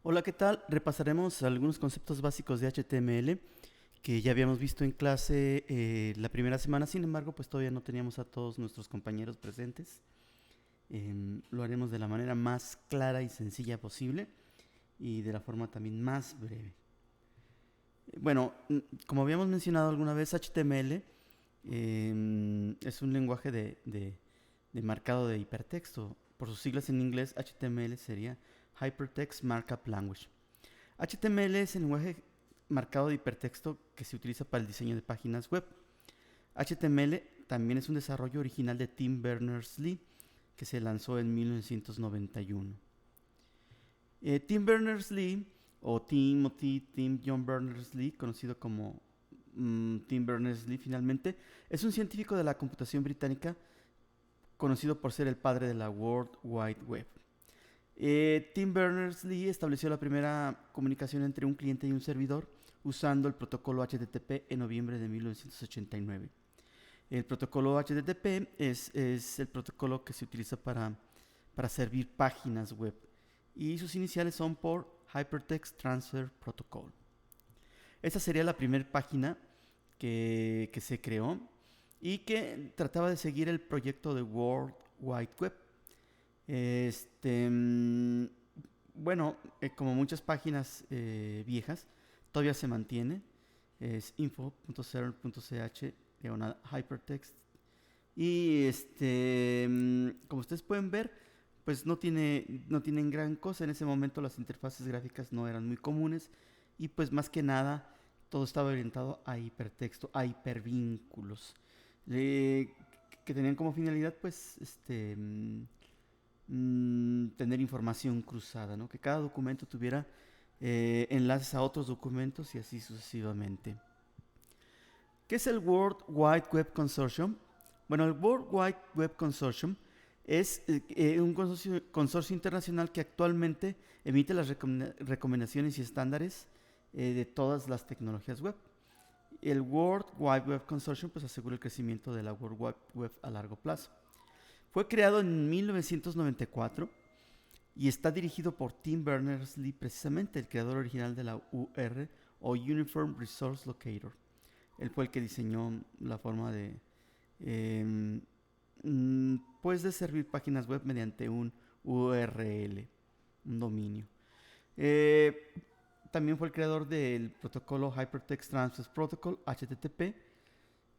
Hola, ¿qué tal? Repasaremos algunos conceptos básicos de HTML que ya habíamos visto en clase la primera semana. Sin embargo, pues todavía no teníamos a todos nuestros compañeros presentes. Lo haremos de la manera más clara y sencilla posible y de la forma también más breve. Bueno, como habíamos mencionado alguna vez, HTML es un lenguaje de marcado de hipertexto. Por sus siglas en inglés, HTML sería Hypertext Markup Language. HTML es el lenguaje marcado de hipertexto que se utiliza para el diseño de páginas web. HTML también es un desarrollo original de Tim Berners-Lee que se lanzó en 1991. Tim Berners-Lee o Tim John Berners-Lee, conocido como Tim Berners-Lee finalmente, es un científico de la computación británica conocido por ser el padre de la World Wide Web. Tim Berners-Lee estableció la primera comunicación entre un cliente y un servidor usando el protocolo HTTP en noviembre de 1989. El protocolo HTTP es el protocolo que se utiliza para servir páginas web y sus iniciales son por Hypertext Transfer Protocol. Esta sería la primera página que se creó y que trataba de seguir el proyecto de World Wide Web. Bueno, como muchas páginas viejas, todavía se mantiene. Es info.server.ch hypertext. Y como ustedes pueden ver, pues no tienen gran cosa. En ese momento las interfaces gráficas no eran muy comunes. Y pues más que nada, todo estaba orientado a hipertexto, a hipervínculos. Que tenían como finalidad, pues, tener información cruzada, ¿no? Que cada documento tuviera enlaces a otros documentos y así sucesivamente. ¿Qué es el World Wide Web Consortium? Bueno, el World Wide Web Consortium es un consorcio internacional que actualmente emite las recomendaciones y estándares de todas las tecnologías web. El World Wide Web Consortium pues asegura el crecimiento de la World Wide Web a largo plazo. Fue creado en 1994 y está dirigido por Tim Berners-Lee, precisamente el creador original de la UR o Uniform Resource Locator. Él fue el que diseñó la forma de pues de servir páginas web mediante un URL, un dominio. También fue el creador del protocolo Hypertext Transfer Protocol, HTTP,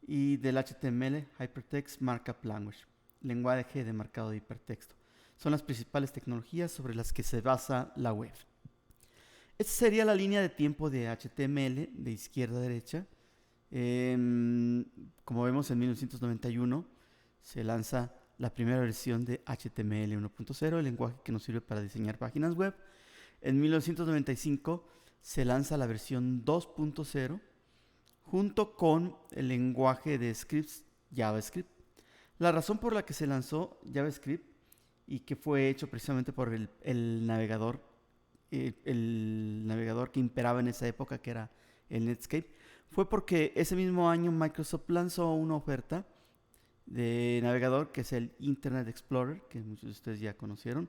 y del HTML, Hypertext Markup Language, lenguaje de marcado de hipertexto. Son las principales tecnologías sobre las que se basa la web. Esta sería la línea de tiempo de HTML de izquierda a derecha. Como vemos, en 1991 se lanza la primera versión de HTML 1.0, el lenguaje que nos sirve para diseñar páginas web. En 1995 se lanza la versión 2.0 junto con el lenguaje de scripts JavaScript. La razón por la que se lanzó JavaScript y que fue hecho precisamente por el navegador que imperaba en esa época, que era el Netscape, fue porque ese mismo año Microsoft lanzó una oferta de navegador que es el Internet Explorer, que muchos de ustedes ya conocieron,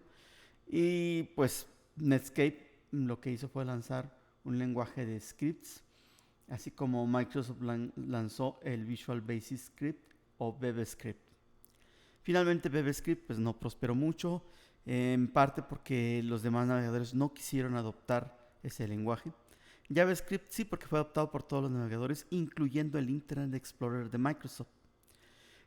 y pues Netscape lo que hizo fue lanzar un lenguaje de scripts, así como Microsoft lanzó el Visual Basic Script o VBScript. Finalmente VBScript pues no prosperó mucho, en parte porque los demás navegadores no quisieron adoptar ese lenguaje. JavaScript sí, porque fue adoptado por todos los navegadores, incluyendo el Internet Explorer de Microsoft.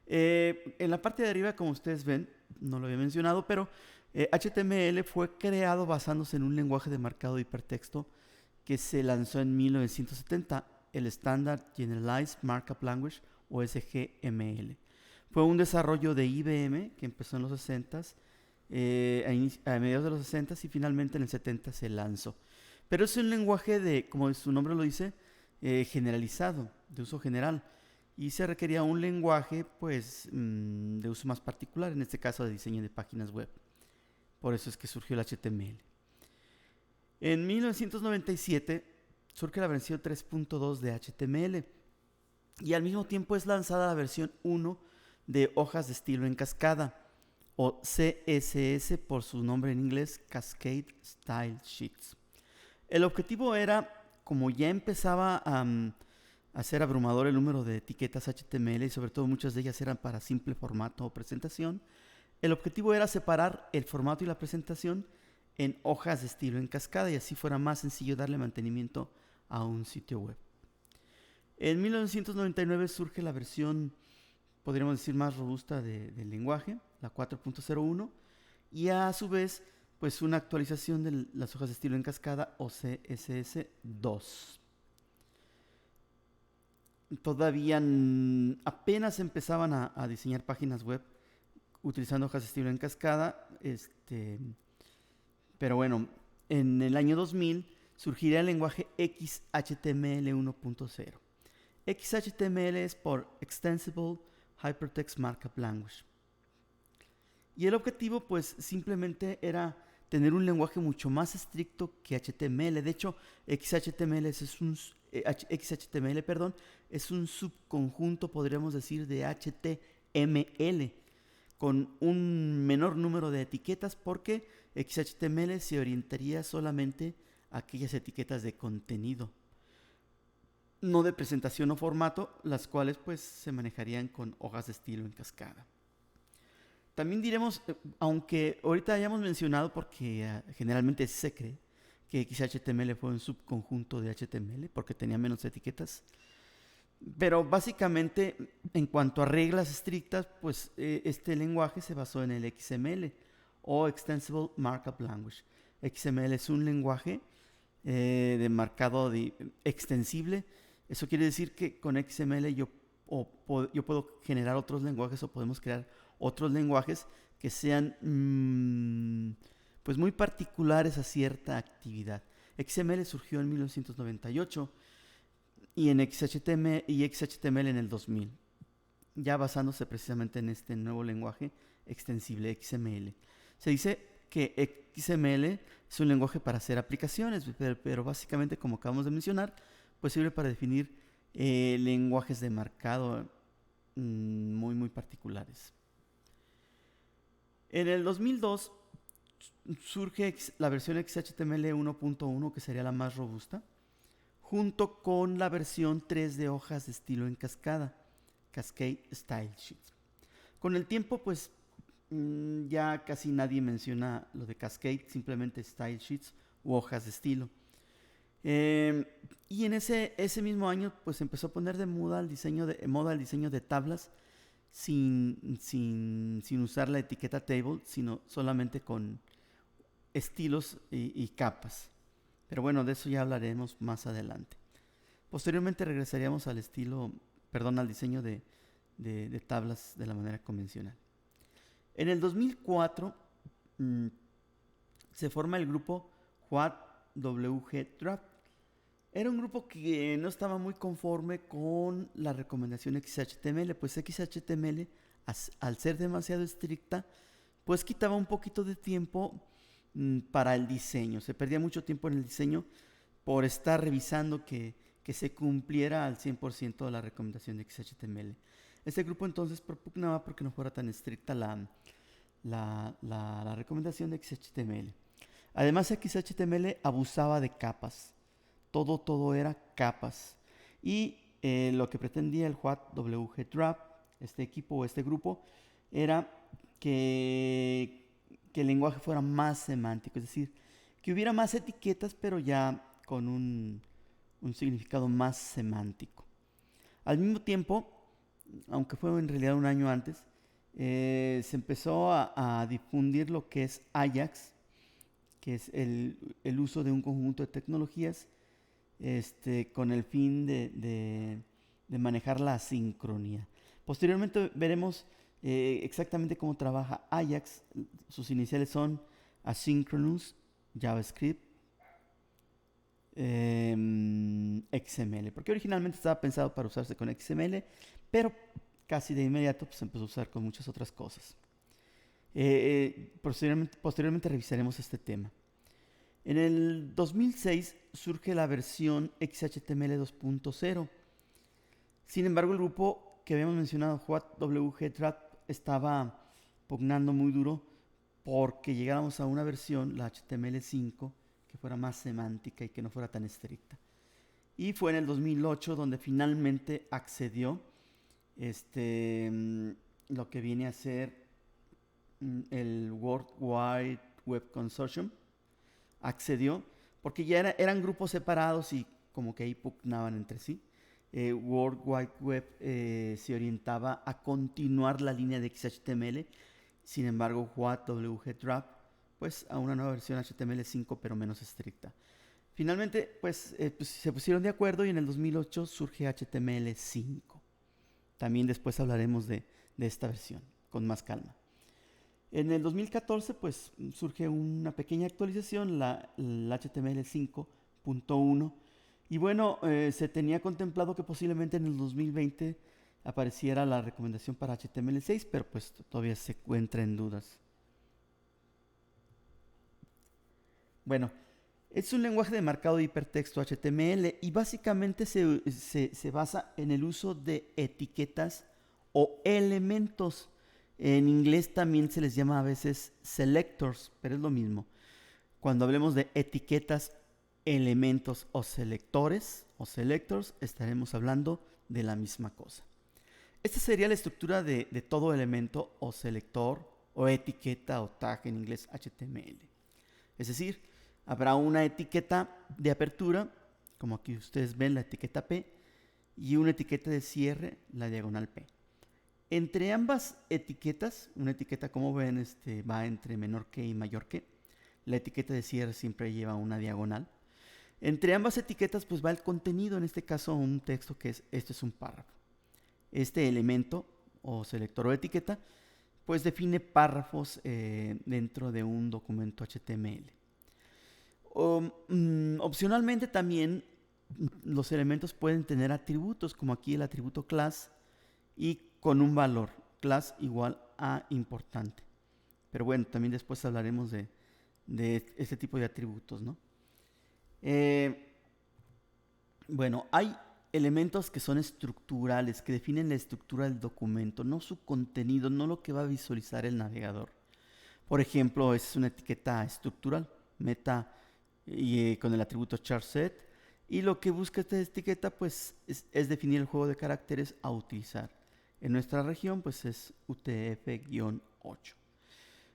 En la parte de arriba, como ustedes ven, no lo había mencionado, pero HTML fue creado basándose en un lenguaje de marcado de hipertexto que se lanzó en 1970, el Standard Generalized Markup Language o SGML. Fue un desarrollo de IBM que empezó en los 60s, a mediados de los 60s, y finalmente en el 70 se lanzó. Pero es un lenguaje de, como su nombre lo dice, generalizado, de uso general. Y se requería un lenguaje pues de uso más particular, en este caso de diseño de páginas web. Por eso es que surgió el HTML. En 1997 surge la versión 3.2 de HTML y al mismo tiempo es lanzada la versión 1 de hojas de estilo en cascada, o CSS por su nombre en inglés, Cascade Style Sheets. El objetivo era, como ya empezaba a ser abrumador el número de etiquetas HTML y sobre todo muchas de ellas eran para simple formato o presentación, el objetivo era separar el formato y la presentación en hojas de estilo en cascada y así fuera más sencillo darle mantenimiento a un sitio web. En 1999 surge la versión, podríamos decir, más robusta del lenguaje, la 4.01, y a su vez, pues una actualización de las hojas de estilo en cascada o CSS2. Todavía apenas empezaban a diseñar páginas web utilizando hojas de estilo en cascada, pero bueno, en el año 2000 surgiría el lenguaje XHTML 1.0. XHTML es por Extensible Hypertext Markup Language. Y el objetivo pues simplemente era tener un lenguaje mucho más estricto que HTML. De hecho, XHTML es un subconjunto, podríamos decir, de HTML con un menor número de etiquetas porque XHTML se orientaría solamente a aquellas etiquetas de contenido, no de presentación o formato, las cuales pues se manejarían con hojas de estilo en cascada. También diremos, aunque ahorita hayamos mencionado, porque generalmente se cree que XHTML fue un subconjunto de HTML porque tenía menos etiquetas, pero básicamente en cuanto a reglas estrictas, pues este lenguaje se basó en el XML o Extensible Markup Language. XML es un lenguaje de marcado extensible. Eso quiere decir que con XML yo puedo generar otros lenguajes o podemos crear otros lenguajes que sean pues muy particulares a cierta actividad. XML surgió en 1998 y en XHTML en el 2000, ya basándose precisamente en este nuevo lenguaje extensible XML. Se dice que XML es un lenguaje para hacer aplicaciones, pero básicamente, como acabamos de mencionar, pues sirve para definir lenguajes de marcado muy particulares. En el 2002 surge la versión XHTML 1.1, que sería la más robusta, junto con la versión 3 de hojas de estilo en cascada, Cascade Style Sheets. Con el tiempo, pues ya casi nadie menciona lo de Cascade, simplemente Style Sheets u hojas de estilo. Y en ese mismo año, pues empezó a poner de moda el diseño de tablas sin usar la etiqueta table, sino solamente con estilos y capas. Pero bueno, de eso ya hablaremos más adelante. Posteriormente regresaríamos al diseño de tablas de la manera convencional. En el 2004 se forma el grupo What WG Draft. Era un grupo que no estaba muy conforme con la recomendación XHTML, pues XHTML, al ser demasiado estricta, pues quitaba un poquito de tiempo para el diseño. Se perdía mucho tiempo en el diseño por estar revisando que se cumpliera al 100% de la recomendación de XHTML. Este grupo entonces propugnaba porque no fuera tan estricta la recomendación de XHTML. Además, XHTML abusaba de capas. Todo era capas. Y lo que pretendía el What WG Draft, este equipo o este grupo, era que el lenguaje fuera más semántico, es decir, que hubiera más etiquetas, pero ya con un significado más semántico. Al mismo tiempo, aunque fue en realidad un año antes, se empezó a difundir lo que es Ajax, que es el uso de un conjunto de tecnologías con el fin de manejar la asincronía. Posteriormente veremos exactamente cómo trabaja Ajax. Sus iniciales son Asynchronous, JavaScript, XML, porque originalmente estaba pensado para usarse con XML, pero casi de inmediato pues, se empezó a usar con muchas otras cosas. Posteriormente revisaremos este tema. En el 2006 surge la versión XHTML 2.0. Sin embargo, el grupo que habíamos mencionado, What WG Draft, estaba pugnando muy duro porque llegáramos a una versión, la HTML5, que fuera más semántica y que no fuera tan estricta. Y fue en el 2008 donde finalmente accedió lo que viene a ser el World Wide Web Consortium. Accedió porque ya eran grupos separados y como que ahí pugnaban entre sí. World Wide Web se orientaba a continuar la línea de XHTML. Sin embargo, WHAT-WG-Drop pues a una nueva versión HTML5 pero menos estricta. Finalmente pues se pusieron de acuerdo y en el 2008 surge HTML5. También después hablaremos de esta versión con más calma. En el 2014 pues surge una pequeña actualización, la HTML 5.1, y bueno, se tenía contemplado que posiblemente en el 2020 apareciera la recomendación para HTML 6, pero pues todavía se encuentra en dudas. Bueno, es un lenguaje de marcado de hipertexto HTML y básicamente se basa en el uso de etiquetas o elementos. En inglés también se les llama a veces selectors, pero es lo mismo. Cuando hablemos de etiquetas, elementos o selectores o selectors, estaremos hablando de la misma cosa. Esta sería la estructura de todo elemento o selector o etiqueta o tag en inglés HTML. Es decir, habrá una etiqueta de apertura, como aquí ustedes ven la etiqueta P, y una etiqueta de cierre, la diagonal P. Entre ambas etiquetas, una etiqueta como ven va entre menor que y mayor que. La etiqueta de cierre siempre lleva una diagonal. Entre ambas etiquetas pues va el contenido, en este caso un texto que esto es un párrafo. Este elemento o selector o etiqueta pues define párrafos dentro de un documento HTML. Opcionalmente también los elementos pueden tener atributos, como aquí el atributo class y con un valor, class igual a importante. Pero bueno, también después hablaremos de este tipo de atributos, ¿no? Bueno, hay elementos que son estructurales, que definen la estructura del documento, no su contenido, no lo que va a visualizar el navegador. Por ejemplo, es una etiqueta estructural, meta con el atributo charSet, y lo que busca esta etiqueta pues es definir el juego de caracteres a utilizar. En nuestra región pues es UTF-8.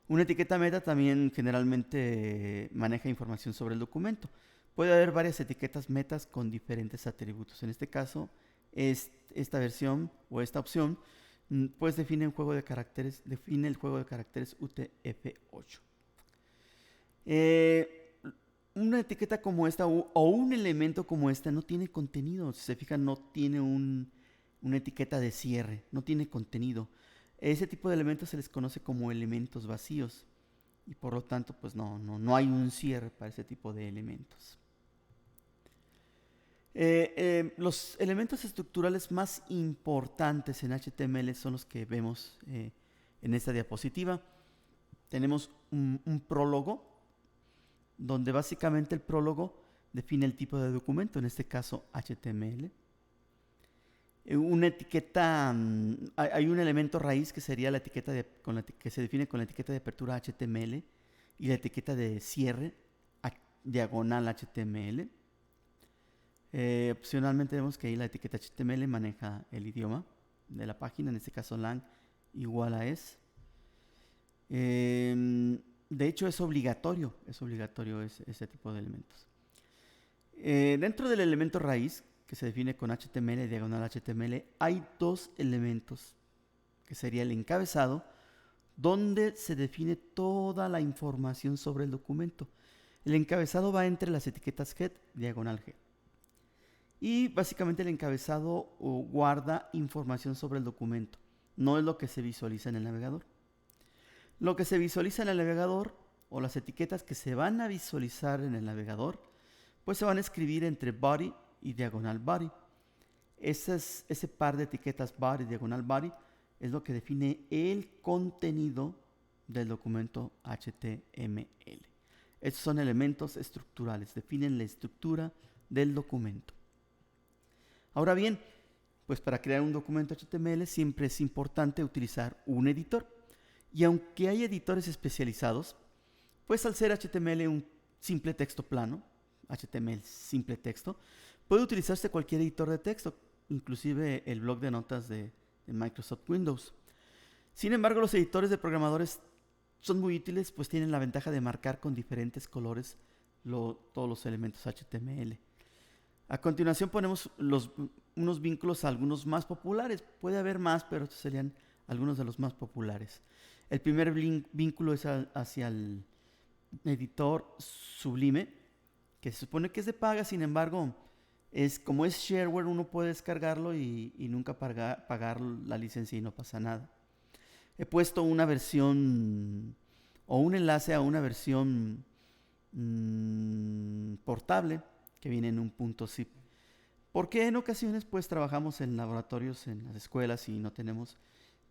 Una etiqueta meta también generalmente maneja información sobre el documento. Puede haber varias etiquetas metas con diferentes atributos. En este caso, esta versión o esta opción pues define el juego de caracteres UTF-8. Una etiqueta como esta o un elemento como esta no tiene contenido. Si se fijan, no tiene una etiqueta de cierre, no tiene contenido. Ese tipo de elementos se les conoce como elementos vacíos y por lo tanto pues no hay un cierre para ese tipo de elementos. Los elementos estructurales más importantes en HTML son los que vemos en esta diapositiva. Tenemos un prólogo, donde básicamente el prólogo define el tipo de documento, en este caso HTML. Una etiqueta, hay un elemento raíz que sería la etiqueta que se define con la etiqueta de apertura HTML y la etiqueta de cierre diagonal HTML. Opcionalmente vemos que ahí la etiqueta HTML maneja el idioma de la página, en este caso lang igual a es. De hecho es obligatorio ese tipo de elementos. Dentro del elemento raíz, que se define con HTML diagonal HTML, hay dos elementos, que sería el encabezado, donde se define toda la información sobre el documento. El encabezado va entre las etiquetas head diagonal head. Y básicamente el encabezado guarda información sobre el documento, no es lo que se visualiza en el navegador. Lo que se visualiza en el navegador o las etiquetas que se van a visualizar en el navegador, pues se van a escribir entre body y diagonal body. Ese par de etiquetas body y diagonal body es lo que define el contenido del documento HTML. Estos son elementos estructurales, definen la estructura del documento. Ahora bien, pues para crear un documento HTML siempre es importante utilizar un editor. Y aunque hay editores especializados, pues al ser HTML simple texto plano, HTML simple texto. Puede utilizarse cualquier editor de texto, inclusive el bloc de notas de Microsoft Windows. Sin embargo, los editores de programadores son muy útiles, pues tienen la ventaja de marcar con diferentes colores todos los elementos HTML. A continuación ponemos unos vínculos a algunos más populares. Puede haber más, pero estos serían algunos de los más populares. El primer vínculo es hacia el editor Sublime, que se supone que es de paga. Sin embargo, como es shareware, uno puede descargarlo y nunca pagar la licencia y no pasa nada. He puesto una versión o un enlace a una versión portable que viene en un .zip, porque en ocasiones pues trabajamos en laboratorios en las escuelas y no tenemos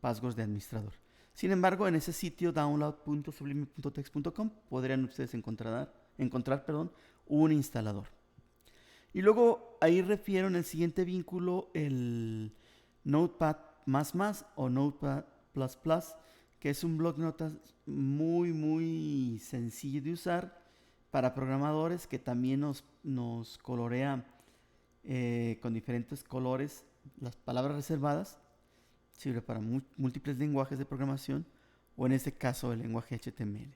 passwords de administrador. Sin embargo, en ese sitio download.sublime.text.com podrían ustedes encontrar un instalador. Y luego ahí refiero en el siguiente vínculo el Notepad++ o Notepad++, que es un bloc de notas muy sencillo de usar para programadores, que también nos colorea con diferentes colores las palabras reservadas. Sirve para múltiples lenguajes de programación, o en este caso el lenguaje HTML.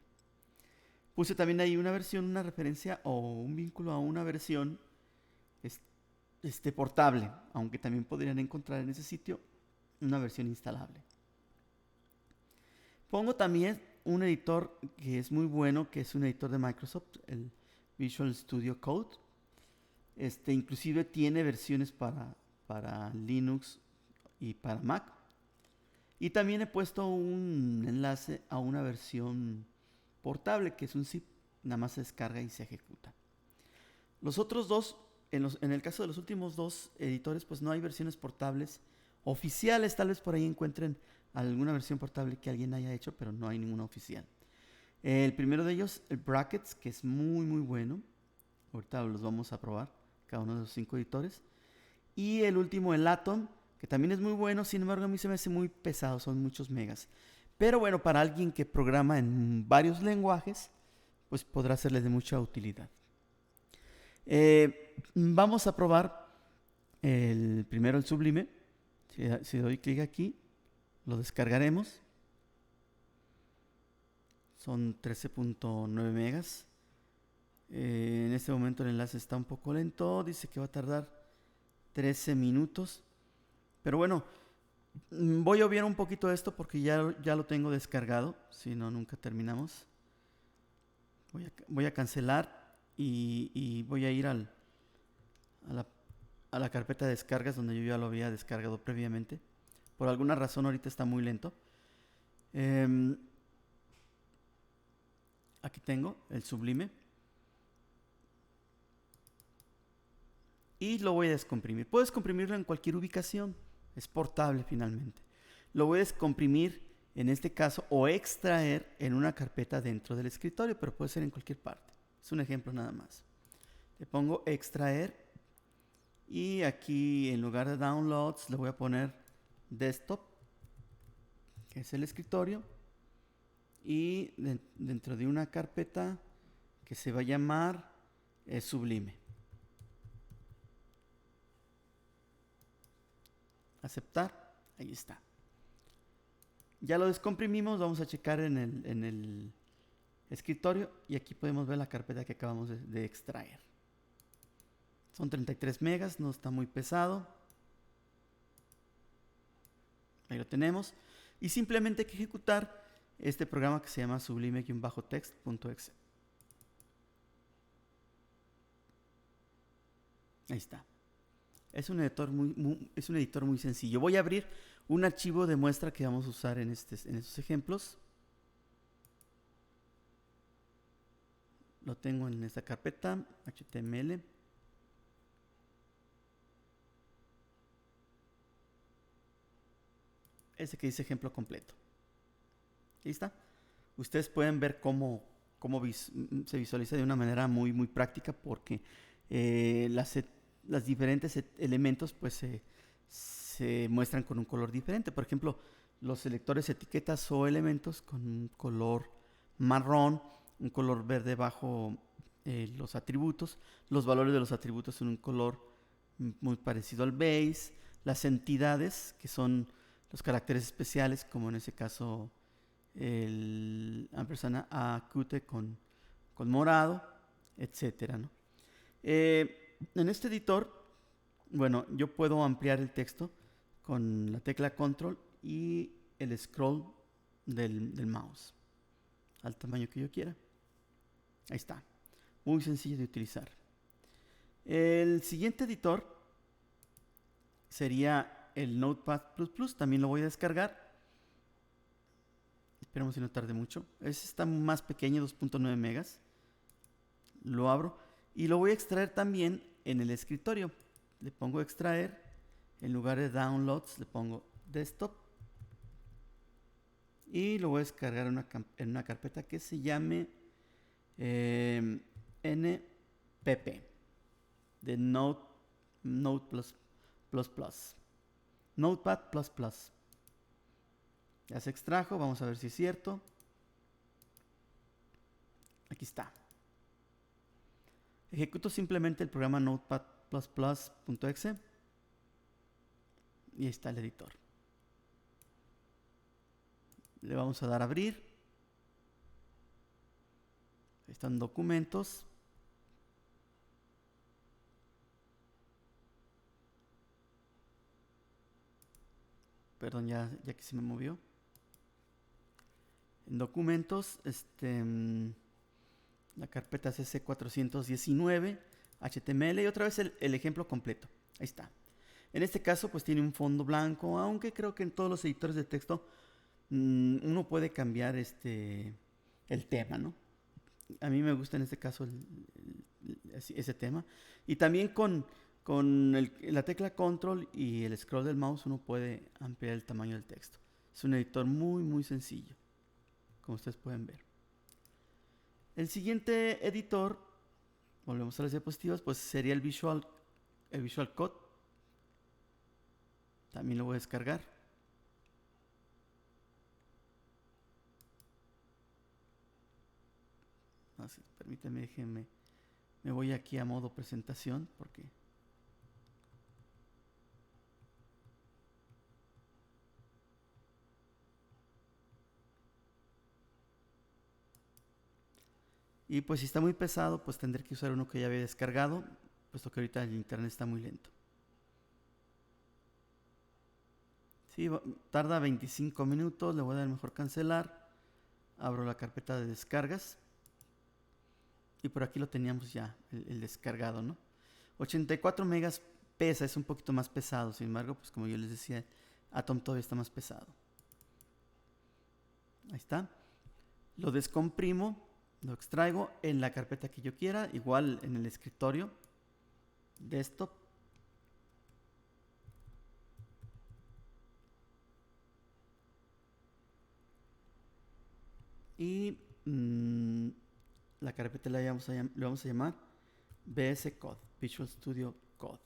Puse también ahí una referencia o un vínculo a una versión portable, aunque también podrían encontrar en ese sitio una versión instalable. Pongo también un editor que es muy bueno, que es un editor de Microsoft, el Visual Studio Code. Inclusive tiene versiones para Linux y para Mac. Y también he puesto un enlace a una versión portable, que es un zip, nada más se descarga y se ejecuta. Los otros dos, en el caso de los últimos dos editores, pues no hay versiones portables oficiales. Tal vez por ahí encuentren alguna versión portable que alguien haya hecho, pero no hay ninguna oficial. El primero de ellos, el Brackets, que es muy bueno. Ahorita los vamos a probar, cada uno de los 5 editores. Y el último, el Atom, que también es muy bueno. Sin embargo, a mí se me hace muy pesado, son muchos megas. Pero bueno, para alguien que programa en varios lenguajes, pues podrá serles de mucha utilidad. Vamos a probar primero el Sublime. Si doy clic aquí, lo descargaremos. Son 13.9 megas. En este momento el enlace está un poco lento. Dice que va a tardar 13 minutos. Pero bueno, voy a obviar un poquito esto porque ya lo tengo descargado. Si no, nunca terminamos. Voy a cancelar y voy a ir a la carpeta de descargas donde yo ya lo había descargado previamente. Por alguna razón ahorita está muy lento. Aquí tengo el Sublime. Y lo voy a descomprimir. Puedes comprimirlo en cualquier ubicación. Es portable finalmente. Lo voy a descomprimir en este caso o extraer en una carpeta dentro del escritorio, pero puede ser en cualquier parte. Es un ejemplo nada más. Le pongo extraer y aquí en lugar de downloads le voy a poner desktop, que es el escritorio, y dentro de una carpeta que se va a llamar Sublime. Aceptar, ahí está. Ya lo descomprimimos, vamos a checar en el escritorio y aquí podemos ver la carpeta que acabamos de extraer. Son 33 megas, no está muy pesado. Ahí lo tenemos. Y simplemente hay que ejecutar este programa que se llama sublime-text.exe. Ahí está. Es un editor muy sencillo. Voy a abrir un archivo de muestra que vamos a usar en estos ejemplos. Lo tengo en esta carpeta, HTML. Ese que dice ejemplo completo. Ahí está. Ustedes pueden ver cómo se visualiza de una manera muy práctica, porque las diferentes elementos pues se muestran con un color diferente. Por ejemplo, los selectores, etiquetas o elementos con un color marrón, un color verde bajo los atributos. Los valores de los atributos son un color muy parecido al beige. Las entidades, que son los caracteres especiales, como en ese caso el ampersand AQT con morado, etcétera, ¿no? En este editor, bueno, yo puedo ampliar el texto con la tecla control y el scroll del mouse al tamaño que yo quiera. Ahí está, muy sencillo de utilizar. El siguiente editor sería el Notepad++, también lo voy a descargar. Esperemos si no tarde mucho. Este está más pequeño, 2.9 megas. Lo abro y lo voy a extraer también en el escritorio. Le pongo extraer, en lugar de downloads le pongo desktop y lo voy a descargar en una carpeta que se llame NPP de Notepad++. Ya se extrajo, vamos a ver si es cierto. Aquí está. Ejecuto simplemente el programa notepad++.exe y ahí está el editor. Le vamos a dar a abrir. Ahí están documentos. Perdón, ya que se me movió. En documentos, la carpeta CC419, HTML y otra vez el ejemplo completo. Ahí está. En este caso, pues tiene un fondo blanco, aunque creo que en todos los editores de texto uno puede cambiar el tema, ¿no? A mí me gusta en este caso ese tema. Y también con la tecla control y el scroll del mouse uno puede ampliar el tamaño del texto. Es un editor muy, muy sencillo, como ustedes pueden ver. El siguiente editor, volvemos a las diapositivas, pues sería el Visual Code. También lo voy a descargar. Así, permítanme, déjenme. Me voy aquí a modo presentación porque y pues si está muy pesado, pues tendré que usar uno que ya había descargado, puesto que ahorita el internet está muy lento. Sí, tarda 25 minutos, le voy a dar mejor cancelar. Abro la carpeta de descargas. Y por aquí lo teníamos ya, el descargado, ¿no? 84 megas pesa, es un poquito más pesado. Sin embargo, pues como yo les decía, Atom todavía está más pesado. Ahí está. Lo descomprimo, lo extraigo en la carpeta que yo quiera, igual en el escritorio, desktop. Y la carpeta le vamos a llamar VS Code, Visual Studio Code.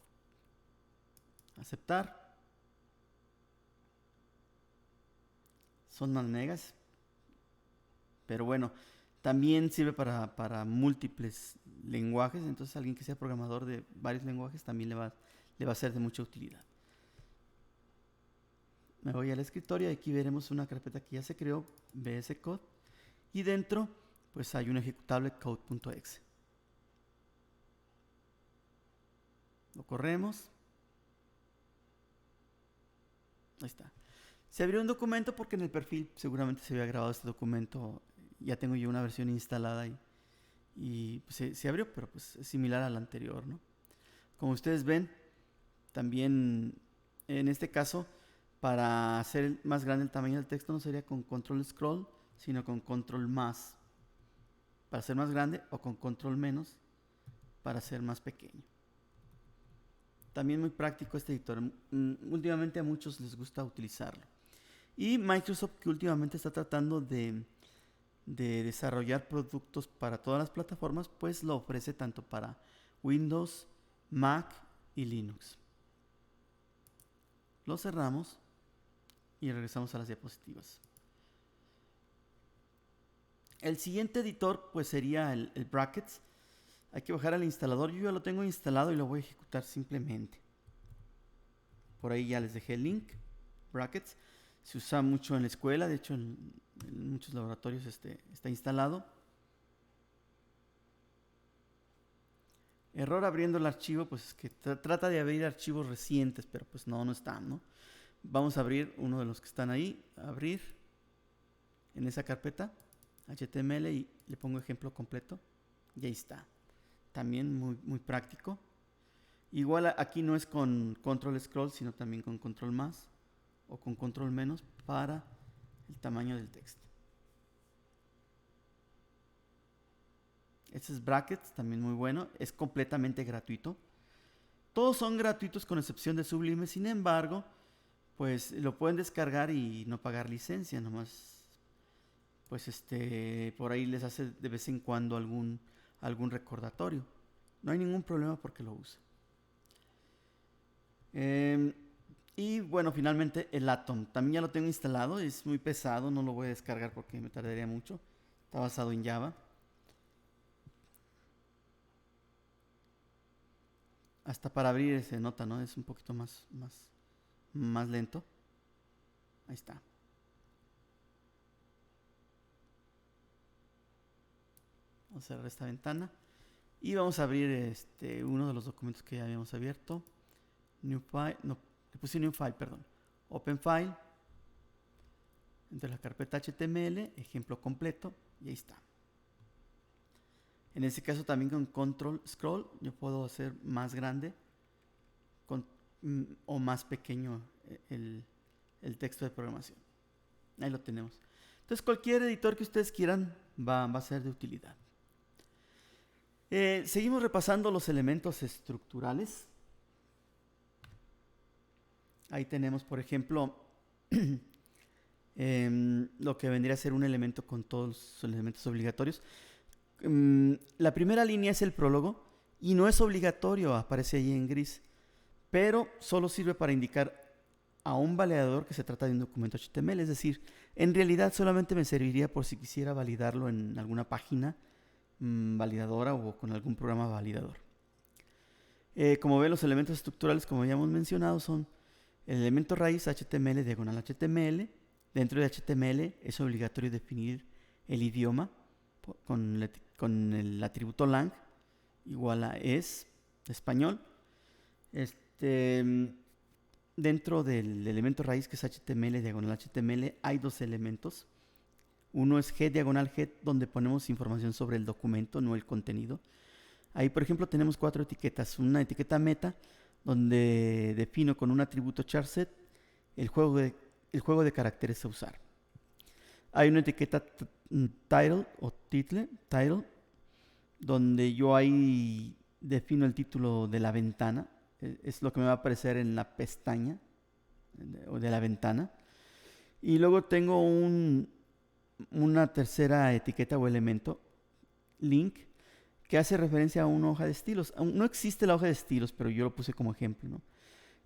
Aceptar. Son más megas, pero bueno, también sirve para múltiples lenguajes. Entonces alguien que sea programador de varios lenguajes también le va a ser de mucha utilidad. Me voy al escritorio y aquí veremos una carpeta que ya se creó, VS Code, y dentro pues hay un ejecutable code.exe. Lo corremos. Ahí está. Se abrió un documento porque en el perfil seguramente se había grabado este documento. Ya tengo yo una versión instalada y pues se abrió, pero pues es similar al anterior, ¿no? Como ustedes ven, también en este caso, para hacer más grande el tamaño del texto no sería con control scroll, sino con control más para hacer más grande, o con control menos para hacer más pequeño. También muy práctico este editor. Últimamente a muchos les gusta utilizarlo. Y Microsoft, que últimamente está tratando de desarrollar productos para todas las plataformas, pues lo ofrece tanto para Windows, Mac y Linux. Lo cerramos y regresamos a las diapositivas. El siguiente editor pues sería el Brackets. hay que bajar al instalador. Yo ya lo tengo instalado y lo voy a ejecutar simplemente. Por ahí ya les dejé el link. Brackets. Se usa mucho en la escuela, de hecho en muchos laboratorios está instalado. Error abriendo el archivo, pues es que trata de abrir archivos recientes, pero pues no están, ¿no? Vamos a abrir uno de los que están ahí, abrir en esa carpeta HTML y le pongo ejemplo completo y ahí está. También muy práctico. Igual aquí no es con control scroll, sino también con control más o con control menos para el tamaño del texto. Este es Brackets, también muy bueno, es completamente gratuito. Todos son gratuitos con excepción de Sublime, sin embargo, pues lo pueden descargar y no pagar licencia, nomás pues por ahí les hace de vez en cuando algún recordatorio. No hay ningún problema porque lo usa. Y bueno, finalmente el Atom. También ya lo tengo instalado, es muy pesado, no lo voy a descargar porque me tardaría mucho. Está basado en Java. Hasta para abrir se nota, ¿no? Es un poquito más lento. Ahí está. Vamos a cerrar esta ventana. Y vamos a abrir uno de los documentos que ya habíamos abierto. New file, no, le puse new file, perdón. Open file. Entre la carpeta HTML, ejemplo completo, y ahí está. En este caso también con control scroll yo puedo hacer más grande o más pequeño el texto de programación. Ahí lo tenemos. Entonces cualquier editor que ustedes quieran va a ser de utilidad. Seguimos repasando los elementos estructurales. Ahí tenemos, por ejemplo, lo que vendría a ser un elemento con todos los elementos obligatorios. La primera línea es el prólogo y no es obligatorio, aparece ahí en gris, pero solo sirve para indicar a un validador que se trata de un documento HTML, es decir, en realidad solamente me serviría por si quisiera validarlo en alguna página validadora o con algún programa validador. Como ven, los elementos estructurales, como ya hemos mencionado, son el elemento raíz HTML diagonal HTML. Dentro de HTML es obligatorio definir el idioma con el atributo lang igual a es español. Dentro del elemento raíz que es HTML diagonal HTML hay dos elementos. Uno es head diagonal head, donde ponemos información sobre el documento, no el contenido. Ahí, por ejemplo, tenemos 4 etiquetas. Una etiqueta meta, donde defino con un atributo charset el juego de caracteres a usar. Hay una etiqueta title o title, donde yo ahí defino el título de la ventana. Es lo que me va a aparecer en la pestaña de la ventana. Y luego tengo una tercera etiqueta o elemento, link, que hace referencia a una hoja de estilos. No existe la hoja de estilos, pero yo lo puse como ejemplo, ¿no?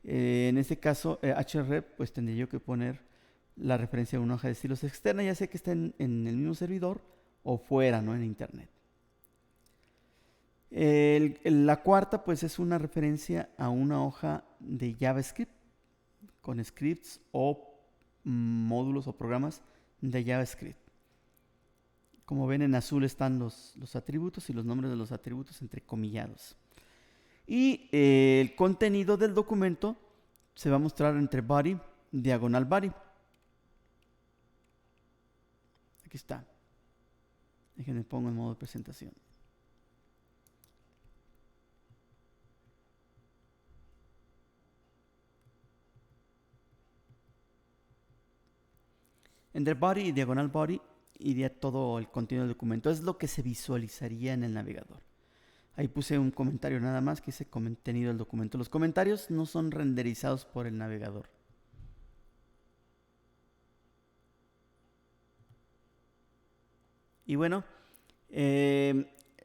En este caso, href, pues tendría yo que poner la referencia a una hoja de estilos externa, ya sea que esté en el mismo servidor o fuera, ¿no? En internet. La cuarta, pues es una referencia a una hoja de JavaScript con scripts o módulos o programas de JavaScript. Como ven, en azul están los atributos y los nombres de los atributos entrecomillados. Y el contenido del documento se va a mostrar entre body, diagonal body. Aquí está. Déjenme pongo en modo de presentación. Entre body y diagonal body iría todo el contenido del documento. Es lo que se visualizaría en el navegador. Ahí puse un comentario nada más que dice contenido del documento. Los comentarios no son renderizados por el navegador. Y bueno,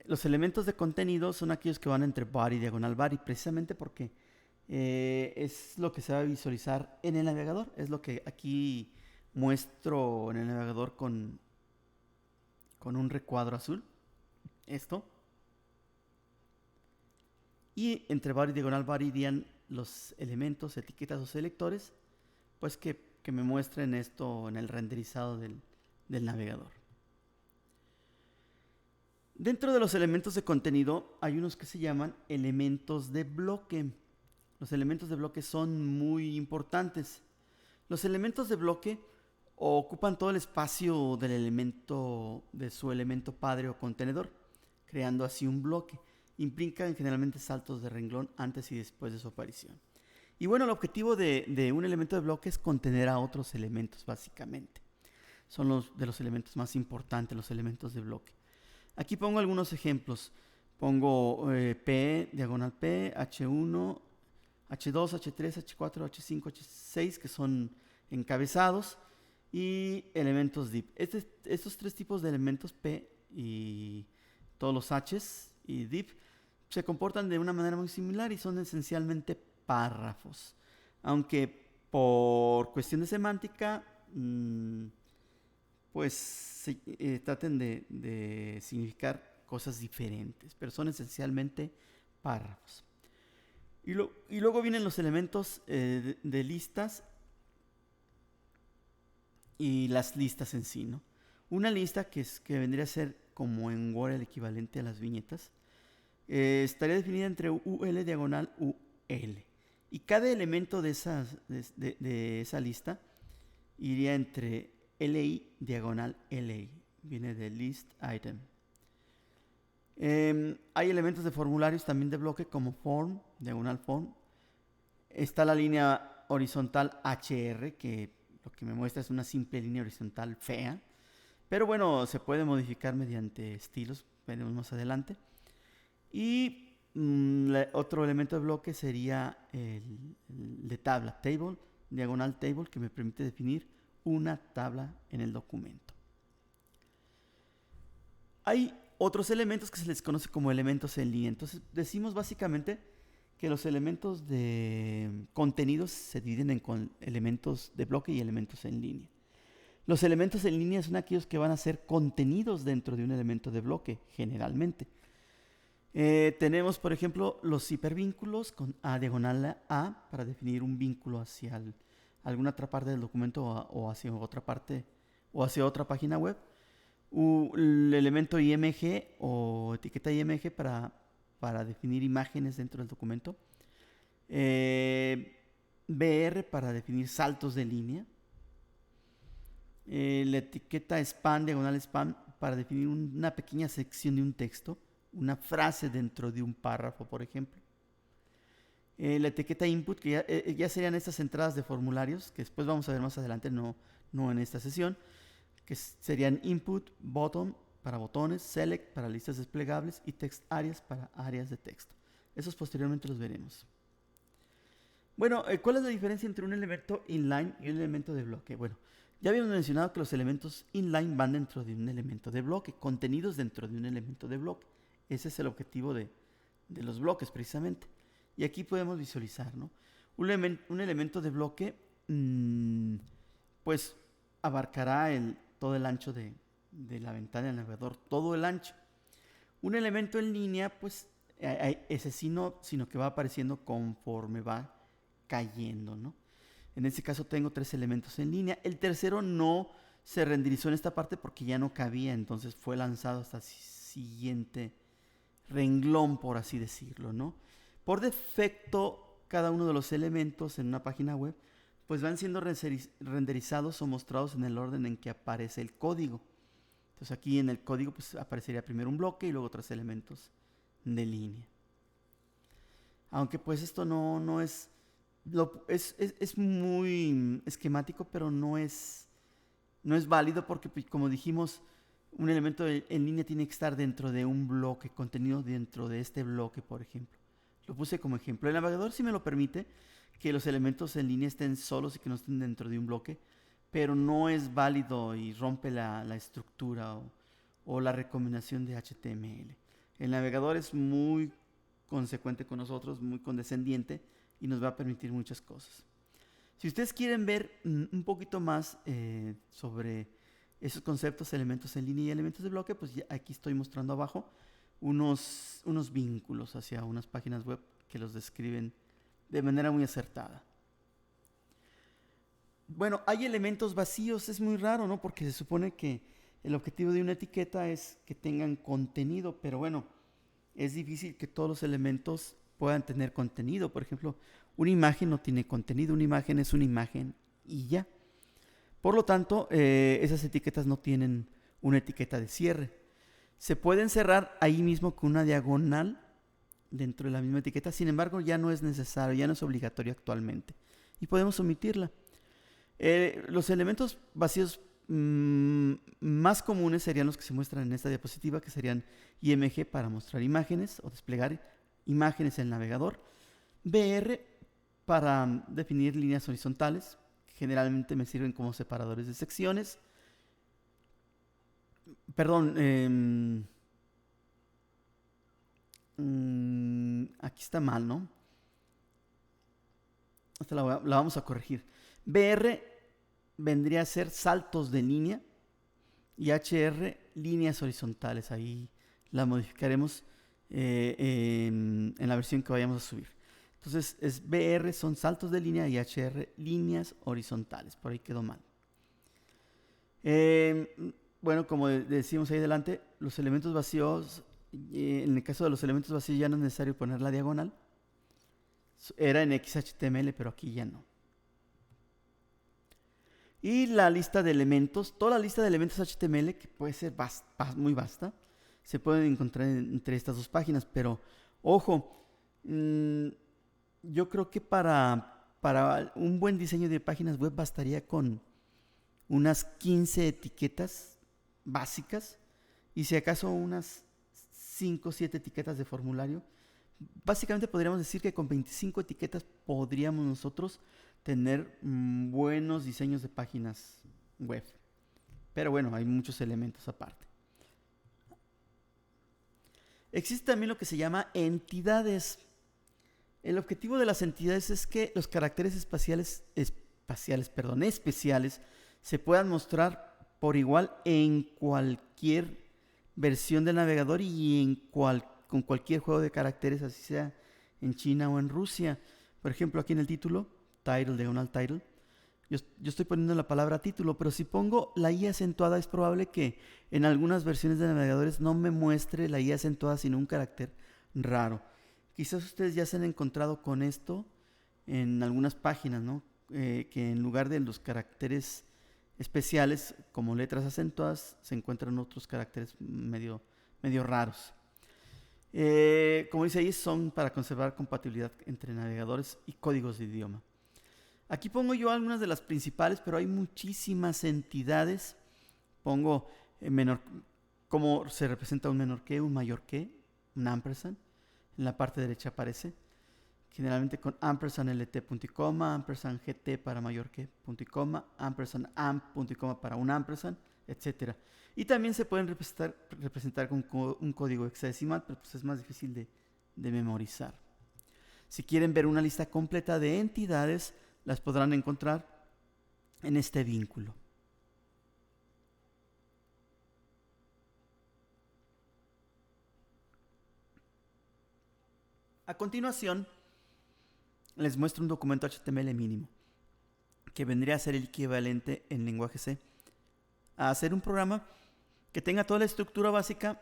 los elementos de contenido son aquellos que van entre body y diagonal body, precisamente porque es lo que se va a visualizar en el navegador. Es lo que aquí muestro en el navegador con un recuadro azul. Esto. y entre bar y diagonal bar irían los elementos, etiquetas o selectores, pues que me muestren esto en el renderizado del navegador. Dentro de los elementos de contenido hay unos que se llaman elementos de bloque. Los elementos de bloque son muy importantes. Los elementos de bloque ocupan todo el espacio del elemento, de su elemento padre o contenedor, creando así un bloque. Implican generalmente saltos de renglón antes y después de su aparición. Y bueno, el objetivo de un elemento de bloque es contener a otros elementos, básicamente. Son los de los elementos más importantes, los elementos de bloque. Aquí pongo algunos ejemplos. Pongo P, diagonal P, H1, H2, H3, H4, H5, H6, que son encabezados, y elementos div. Estos tres tipos de elementos, P y todos los H's y div, se comportan de una manera muy similar y son esencialmente párrafos. Aunque por cuestión de semántica, pues traten de significar cosas diferentes, pero son esencialmente párrafos. Y luego vienen los elementos de listas y las listas en sí, ¿no? Una lista que vendría a ser como en Word el equivalente a las viñetas, estaría definida entre UL diagonal UL. Y cada elemento de esa lista iría entre LI diagonal LI. Viene de list item. Hay elementos de formularios también de bloque como form, diagonal form. Está la línea horizontal HR, que lo que me muestra es una simple línea horizontal fea. Pero bueno, se puede modificar mediante estilos, veremos más adelante. Y otro elemento de bloque sería el de tabla, table, diagonal table, que me permite definir una tabla en el documento. Hay otros elementos que se les conoce como elementos en línea. Entonces decimos básicamente que los elementos de contenidos se dividen en elementos de bloque y elementos en línea. Los elementos en línea son aquellos que van a ser contenidos dentro de un elemento de bloque, generalmente. Tenemos, por ejemplo, los hipervínculos con A diagonal A para definir un vínculo hacia alguna otra parte del documento o hacia otra parte o hacia otra página web. El elemento IMG o etiqueta IMG para definir imágenes dentro del documento. BR para definir saltos de línea. La etiqueta span, diagonal span, para definir una pequeña sección de un texto, una frase dentro de un párrafo, por ejemplo. La etiqueta input, que ya serían estas entradas de formularios, que después vamos a ver más adelante, no en esta sesión, que serían input, button para botones, select para listas desplegables y text areas para áreas de texto. Esos posteriormente los veremos. Bueno, ¿cuál es la diferencia entre un elemento inline y un elemento de bloque? Bueno, ya habíamos mencionado que los elementos inline van dentro de un elemento de bloque, contenidos dentro de un elemento de bloque. Ese es el objetivo de los bloques, precisamente. Y aquí podemos visualizar, ¿no? Un elemento de bloque, pues, abarcará todo el ancho de la ventana del navegador, todo el ancho. Un elemento en línea, pues, ese sino que va apareciendo conforme va cayendo, ¿no? En este caso tengo 3 elementos en línea. El tercero no se renderizó en esta parte porque ya no cabía, entonces fue lanzado hasta el siguiente renglón, por así decirlo, ¿no? Por defecto, cada uno de los elementos en una página web pues van siendo renderizados o mostrados en el orden en que aparece el código. Entonces aquí en el código pues aparecería primero un bloque y luego 3 elementos de línea. Aunque pues esto no es... es muy esquemático, pero no es válido porque, como dijimos, un elemento en línea tiene que estar dentro de un bloque, contenido dentro de este bloque, por ejemplo. Lo puse como ejemplo. El navegador sí me lo permite que los elementos en línea estén solos y que no estén dentro de un bloque, pero no es válido y rompe la estructura o la recomendación de HTML. El navegador es muy consecuente con nosotros, muy condescendiente y nos va a permitir muchas cosas. Si ustedes quieren ver un poquito más sobre esos conceptos, elementos en línea y elementos de bloque, pues aquí estoy mostrando abajo unos vínculos hacia unas páginas web que los describen de manera muy acertada. Bueno, hay elementos vacíos, es muy raro, ¿no? Porque se supone que el objetivo de una etiqueta es que tengan contenido, pero bueno, es difícil que todos los elementos puedan tener contenido. Por ejemplo, una imagen no tiene contenido, una imagen es una imagen y ya. Por lo tanto, esas etiquetas no tienen una etiqueta de cierre. Se pueden cerrar ahí mismo con una diagonal dentro de la misma etiqueta, sin embargo ya no es necesario, ya no es obligatorio actualmente y podemos omitirla. Los elementos vacíos más comunes serían los que se muestran en esta diapositiva, que serían IMG para mostrar imágenes o desplegar imágenes en el navegador, BR para definir líneas horizontales, que generalmente me sirven como separadores de secciones. Perdón, aquí está mal, ¿no? Esta la vamos a corregir. BR vendría a ser saltos de línea y HR líneas horizontales. Ahí la modificaremos en la versión que vayamos a subir. Entonces es BR son saltos de línea y HR líneas horizontales. Por ahí quedó mal. Bueno, como decimos ahí adelante, los elementos vacíos, en el caso de los elementos vacíos ya no es necesario poner la diagonal. Era en XHTML, pero aquí ya no. Y la lista de elementos, toda la lista de elementos HTML, que puede ser muy vasta, se pueden encontrar entre estas dos páginas, pero ojo, yo creo que para un buen diseño de páginas web bastaría con unas 15 etiquetas básicas y si acaso unas 5 o 7 etiquetas de formulario. Básicamente podríamos decir que con 25 etiquetas podríamos nosotros tener buenos diseños de páginas web. Pero bueno, hay muchos elementos aparte. Existe también lo que se llama entidades. El objetivo de las entidades es que los caracteres especiales se puedan mostrar por igual en cualquier versión del navegador y con cualquier juego de caracteres, así sea en China o en Rusia. Por ejemplo, aquí en el título, title, diagonal title, yo estoy poniendo la palabra título, pero si pongo la I acentuada es probable que en algunas versiones de navegadores no me muestre la I acentuada sino un carácter raro. Quizás ustedes ya se han encontrado con esto en algunas páginas, ¿no? Que en lugar de los caracteres especiales como letras acentuadas se encuentran otros caracteres medio raros. Como dice ahí, son para conservar compatibilidad entre navegadores y códigos de idioma. Aquí pongo yo algunas de las principales, pero hay muchísimas entidades. Pongo cómo se representa un menor que, un mayor que, un ampersand. En la parte derecha aparece, generalmente con ampersand lt punto y coma, ampersand gt para mayor que punto y coma, ampersand amp punto y coma para un ampersand, etc. Y también se pueden representar con un código hexadecimal, pero pues es más difícil de memorizar. Si quieren ver una lista completa de entidades, las podrán encontrar en este vínculo. A continuación, les muestro un documento HTML mínimo, que vendría a ser el equivalente en lenguaje C a hacer un programa que tenga toda la estructura básica,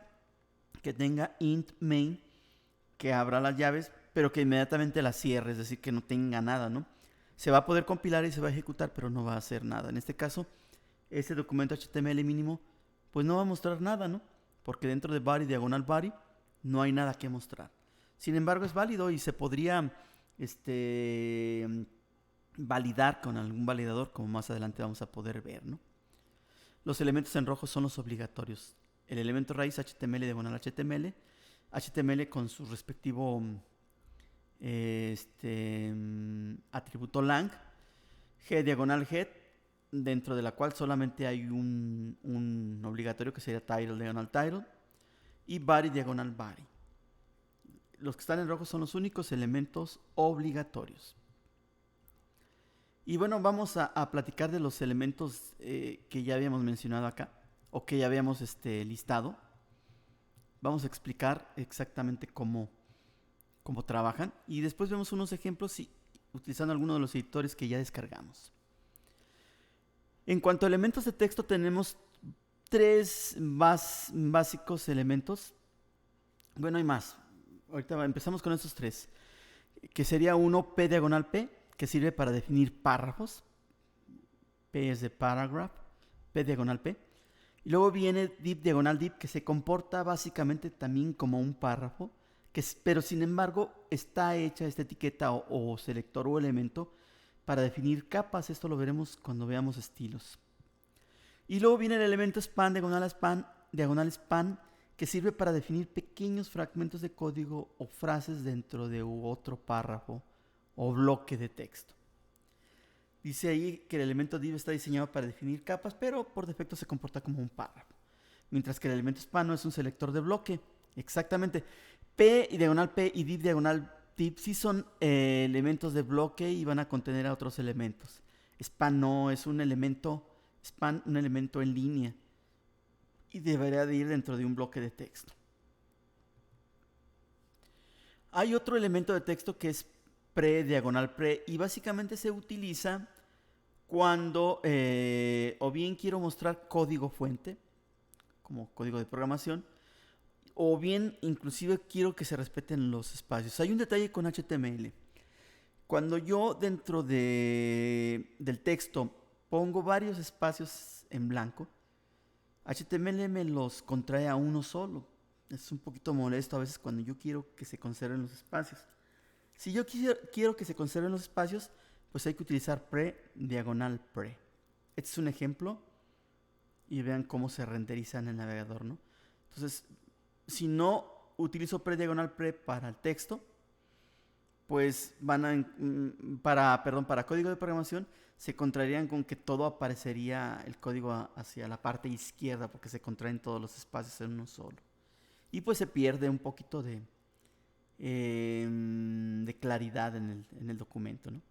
que tenga int main, que abra las llaves, pero que inmediatamente las cierre, es decir, que no tenga nada, ¿no? Se va a poder compilar y se va a ejecutar, pero no va a hacer nada. En este caso, ese documento HTML mínimo, pues no va a mostrar nada, ¿no? Porque dentro de body, diagonal body, no hay nada que mostrar. Sin embargo, es válido y se podría validar con algún validador, como más adelante vamos a poder ver, ¿no? Los elementos en rojo son los obligatorios. El elemento raíz HTML diagonal HTML, HTML con su respectivo atributo lang, G diagonal head, dentro de la cual solamente hay un obligatorio que sería title diagonal title y body diagonal body. Los que están en rojo son los únicos elementos obligatorios. Y bueno, vamos a platicar de los elementos que ya habíamos mencionado acá, o que ya habíamos listado. Vamos a explicar exactamente cómo trabajan y después vemos unos ejemplos utilizando algunos de los editores que ya descargamos. En cuanto a elementos de texto, tenemos tres básicos elementos. Bueno, hay más. Ahorita empezamos con estos tres, que sería uno P diagonal P, que sirve para definir párrafos. P es de paragraph, P diagonal P. Y luego viene div diagonal div, que se comporta básicamente también como un párrafo, pero sin embargo está hecha esta etiqueta o selector o elemento para definir capas. Esto lo veremos cuando veamos estilos. Y luego viene el elemento span diagonal span, que sirve para definir pequeños fragmentos de código o frases dentro de otro párrafo o bloque de texto. Dice ahí que el elemento div está diseñado para definir capas, pero por defecto se comporta como un párrafo. Mientras que el elemento span no es un selector de bloque. Exactamente. P y div diagonal div sí son elementos de bloque y van a contener a otros elementos. Span no, es un elemento en línea y debería de ir dentro de un bloque de texto. Hay otro elemento de texto que es pre diagonal pre y básicamente se utiliza cuando o bien quiero mostrar código fuente como código de programación, o bien inclusive quiero que se respeten los espacios. Hay un detalle con HTML. Cuando yo dentro del texto pongo varios espacios en blanco, HTML me los contrae a uno solo. Es un poquito molesto a veces cuando yo quiero que se conserven los espacios. Si yo quiero que se conserven los espacios, pues hay que utilizar pre diagonal pre. Este es un ejemplo y vean cómo se renderiza en el navegador, ¿no? Entonces, si no utilizo pre diagonal pre para el texto, pues para código de programación se contraerían con que todo aparecería el código hacia la parte izquierda porque se contraen todos los espacios en uno solo. Y pues se pierde un poquito de claridad en el documento, ¿no?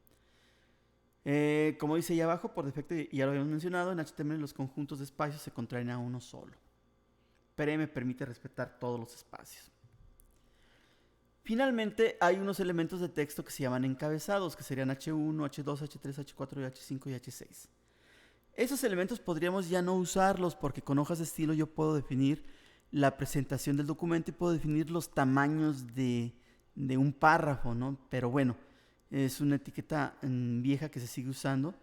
Como dice ahí abajo, por defecto, ya lo habíamos mencionado, en HTML los conjuntos de espacios se contraen a uno solo. Pre me permite respetar todos los espacios. Finalmente, hay unos elementos de texto que se llaman encabezados, que serían H1, H2, H3, H4, H5 y H6. Esos elementos podríamos ya no usarlos porque con hojas de estilo yo puedo definir la presentación del documento y puedo definir los tamaños de un párrafo, ¿no? Pero bueno, es una etiqueta vieja que se sigue usando.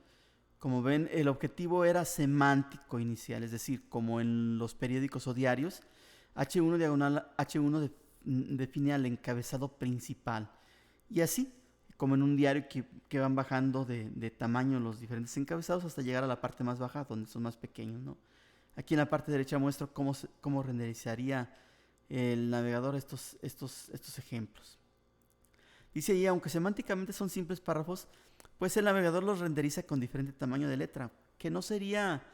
Como ven, el objetivo era semántico inicial, es decir, como en los periódicos o diarios, H1 diagonal H1 define al encabezado principal. Y así, como en un diario que van bajando de tamaño los diferentes encabezados hasta llegar a la parte más baja donde son más pequeños, ¿no? Aquí en la parte derecha muestro cómo renderizaría el navegador estos ejemplos. Dice ahí, aunque semánticamente son simples párrafos, pues el navegador los renderiza con diferente tamaño de letra, que no sería,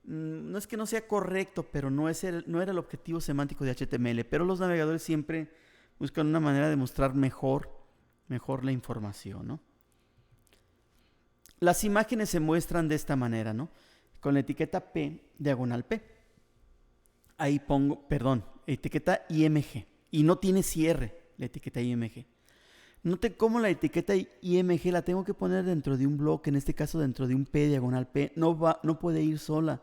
no es que no sea correcto, pero no era el objetivo semántico de HTML, pero los navegadores siempre buscan una manera de mostrar mejor la información, ¿no? Las imágenes se muestran de esta manera, ¿no? Con la etiqueta P diagonal P. Ahí pongo, etiqueta IMG. Y no tiene cierre la etiqueta IMG. Noten cómo la etiqueta IMG la tengo que poner dentro de un bloque, en este caso dentro de un P diagonal P. No puede ir sola.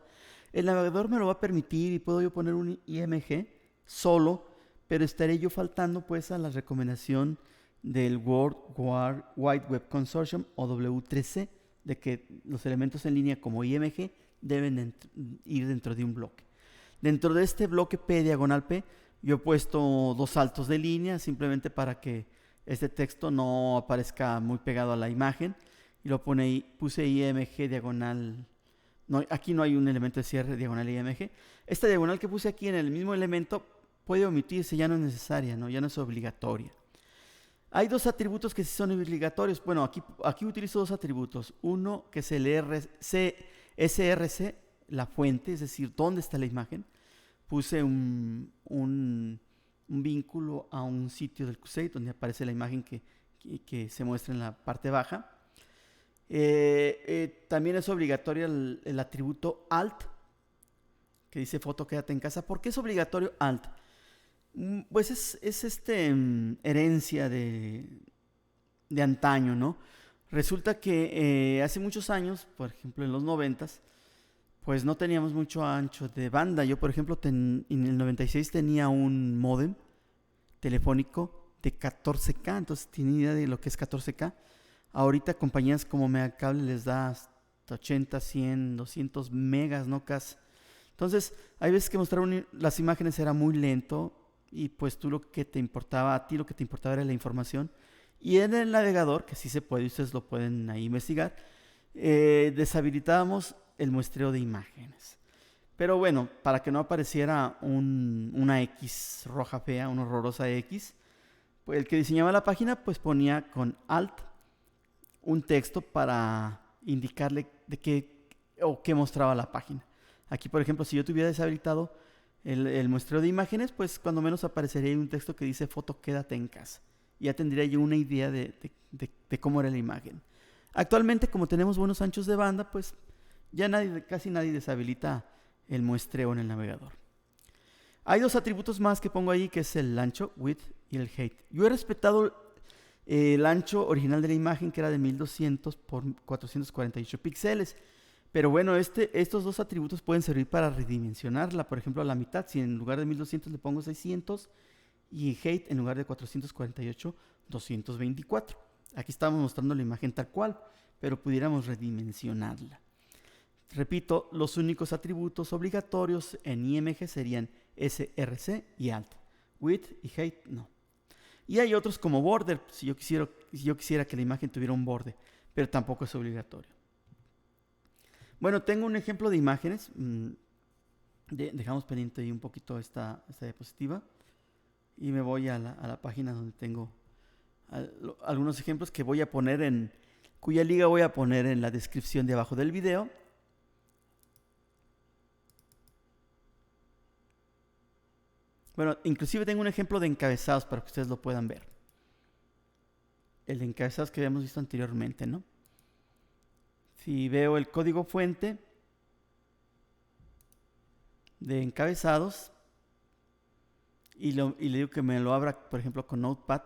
El navegador me lo va a permitir y puedo yo poner un IMG solo, pero estaré yo faltando pues a la recomendación del World Wide Web Consortium o W3C de que los elementos en línea como IMG deben ir dentro de un bloque. Dentro de este bloque P diagonal P yo he puesto dos saltos de línea simplemente para que este texto no aparezca muy pegado a la imagen y puse IMG diagonal. No, aquí no hay un elemento de cierre diagonal IMG. Esta diagonal que puse aquí en el mismo elemento puede omitirse, ya no es necesaria, ¿no? Ya no es obligatoria. Hay dos atributos que sí son obligatorios. Bueno, aquí utilizo dos atributos. Uno que es el src, la fuente, es decir, dónde está la imagen. Puse un vínculo a un sitio del QSAID donde aparece la imagen que se muestra en la parte baja. También es obligatorio el atributo alt, que dice foto quédate en casa. ¿Por qué es obligatorio alt? Pues herencia de antaño, ¿no? Resulta que hace muchos años, por ejemplo en los noventas, pues no teníamos mucho ancho de banda. Yo, por ejemplo, en el 96 tenía un módem telefónico de 14K, entonces tiene idea de lo que es 14K. Ahorita compañías como Megacable les da hasta 80, 100, 200 megas, ¿no? Casi. Entonces, hay veces que mostrar las imágenes era muy lento y pues tú lo que te importaba, a ti lo que te importaba era la información. Y en el navegador, que sí se puede, ustedes lo pueden ahí investigar, deshabilitábamos el muestreo de imágenes. Pero bueno, para que no apareciera una X roja fea, una horrorosa X, pues el que diseñaba la página pues ponía con Alt un texto para indicarle de qué o qué mostraba la página. Aquí, por ejemplo, si yo tuviera deshabilitado el muestreo de imágenes, pues cuando menos aparecería un texto que dice foto quédate en casa. Ya tendría yo una idea de cómo era la imagen. Actualmente, como tenemos buenos anchos de banda, pues ya casi nadie deshabilita el muestreo en el navegador. Hay dos atributos más que pongo ahí, que es el ancho, width, y el height. Yo he respetado el ancho original de la imagen, que era de 1200 por 448 píxeles. Pero bueno, estos dos atributos pueden servir para redimensionarla. Por ejemplo, a la mitad, si en lugar de 1200 le pongo 600, y height en lugar de 448, 224. Aquí estamos mostrando la imagen tal cual, pero pudiéramos redimensionarla. Repito, los únicos atributos obligatorios en IMG serían SRC y Alt. Width y height no. Y hay otros como border, si yo quisiera que la imagen tuviera un borde, pero tampoco es obligatorio. Bueno, tengo un ejemplo de imágenes. Dejamos pendiente ahí un poquito esta diapositiva. Y me voy a la página donde tengo algunos ejemplos que voy a poner cuya liga voy a poner en la descripción de abajo del video. Bueno, inclusive tengo un ejemplo de encabezados para que ustedes lo puedan ver. El de encabezados que habíamos visto anteriormente, ¿no? Si veo el código fuente de encabezados y le digo que me lo abra, por ejemplo, con Notepad++,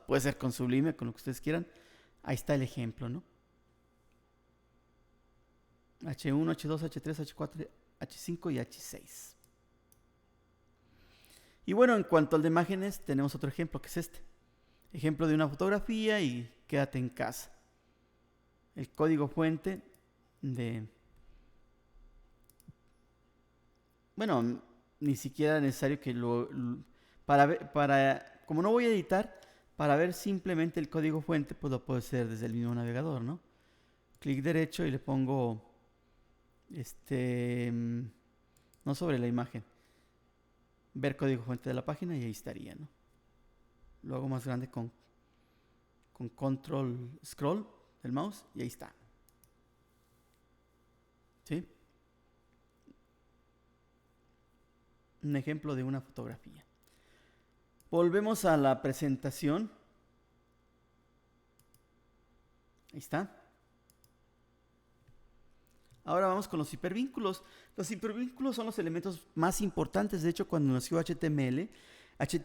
puede ser con Sublime, con lo que ustedes quieran. Ahí está el ejemplo, ¿no? H1, H2, H3, H4, H5 y H6. Y bueno, en cuanto al de imágenes, tenemos otro ejemplo, que es este. Ejemplo de una fotografía y quédate en casa. El código fuente de... Bueno, ni siquiera es necesario que como no voy a editar, para ver simplemente el código fuente, pues lo puedo hacer desde el mismo navegador, ¿no? Clic derecho y le pongo no sobre la imagen, ver código fuente de la página y ahí estaría, ¿no? Lo hago más grande con control scroll del mouse y ahí está. ¿Sí? Un ejemplo de una fotografía. Volvemos a la presentación. Ahí está. Ahora vamos con los hipervínculos. Los hipervínculos son los elementos más importantes. De hecho, cuando nació HTML,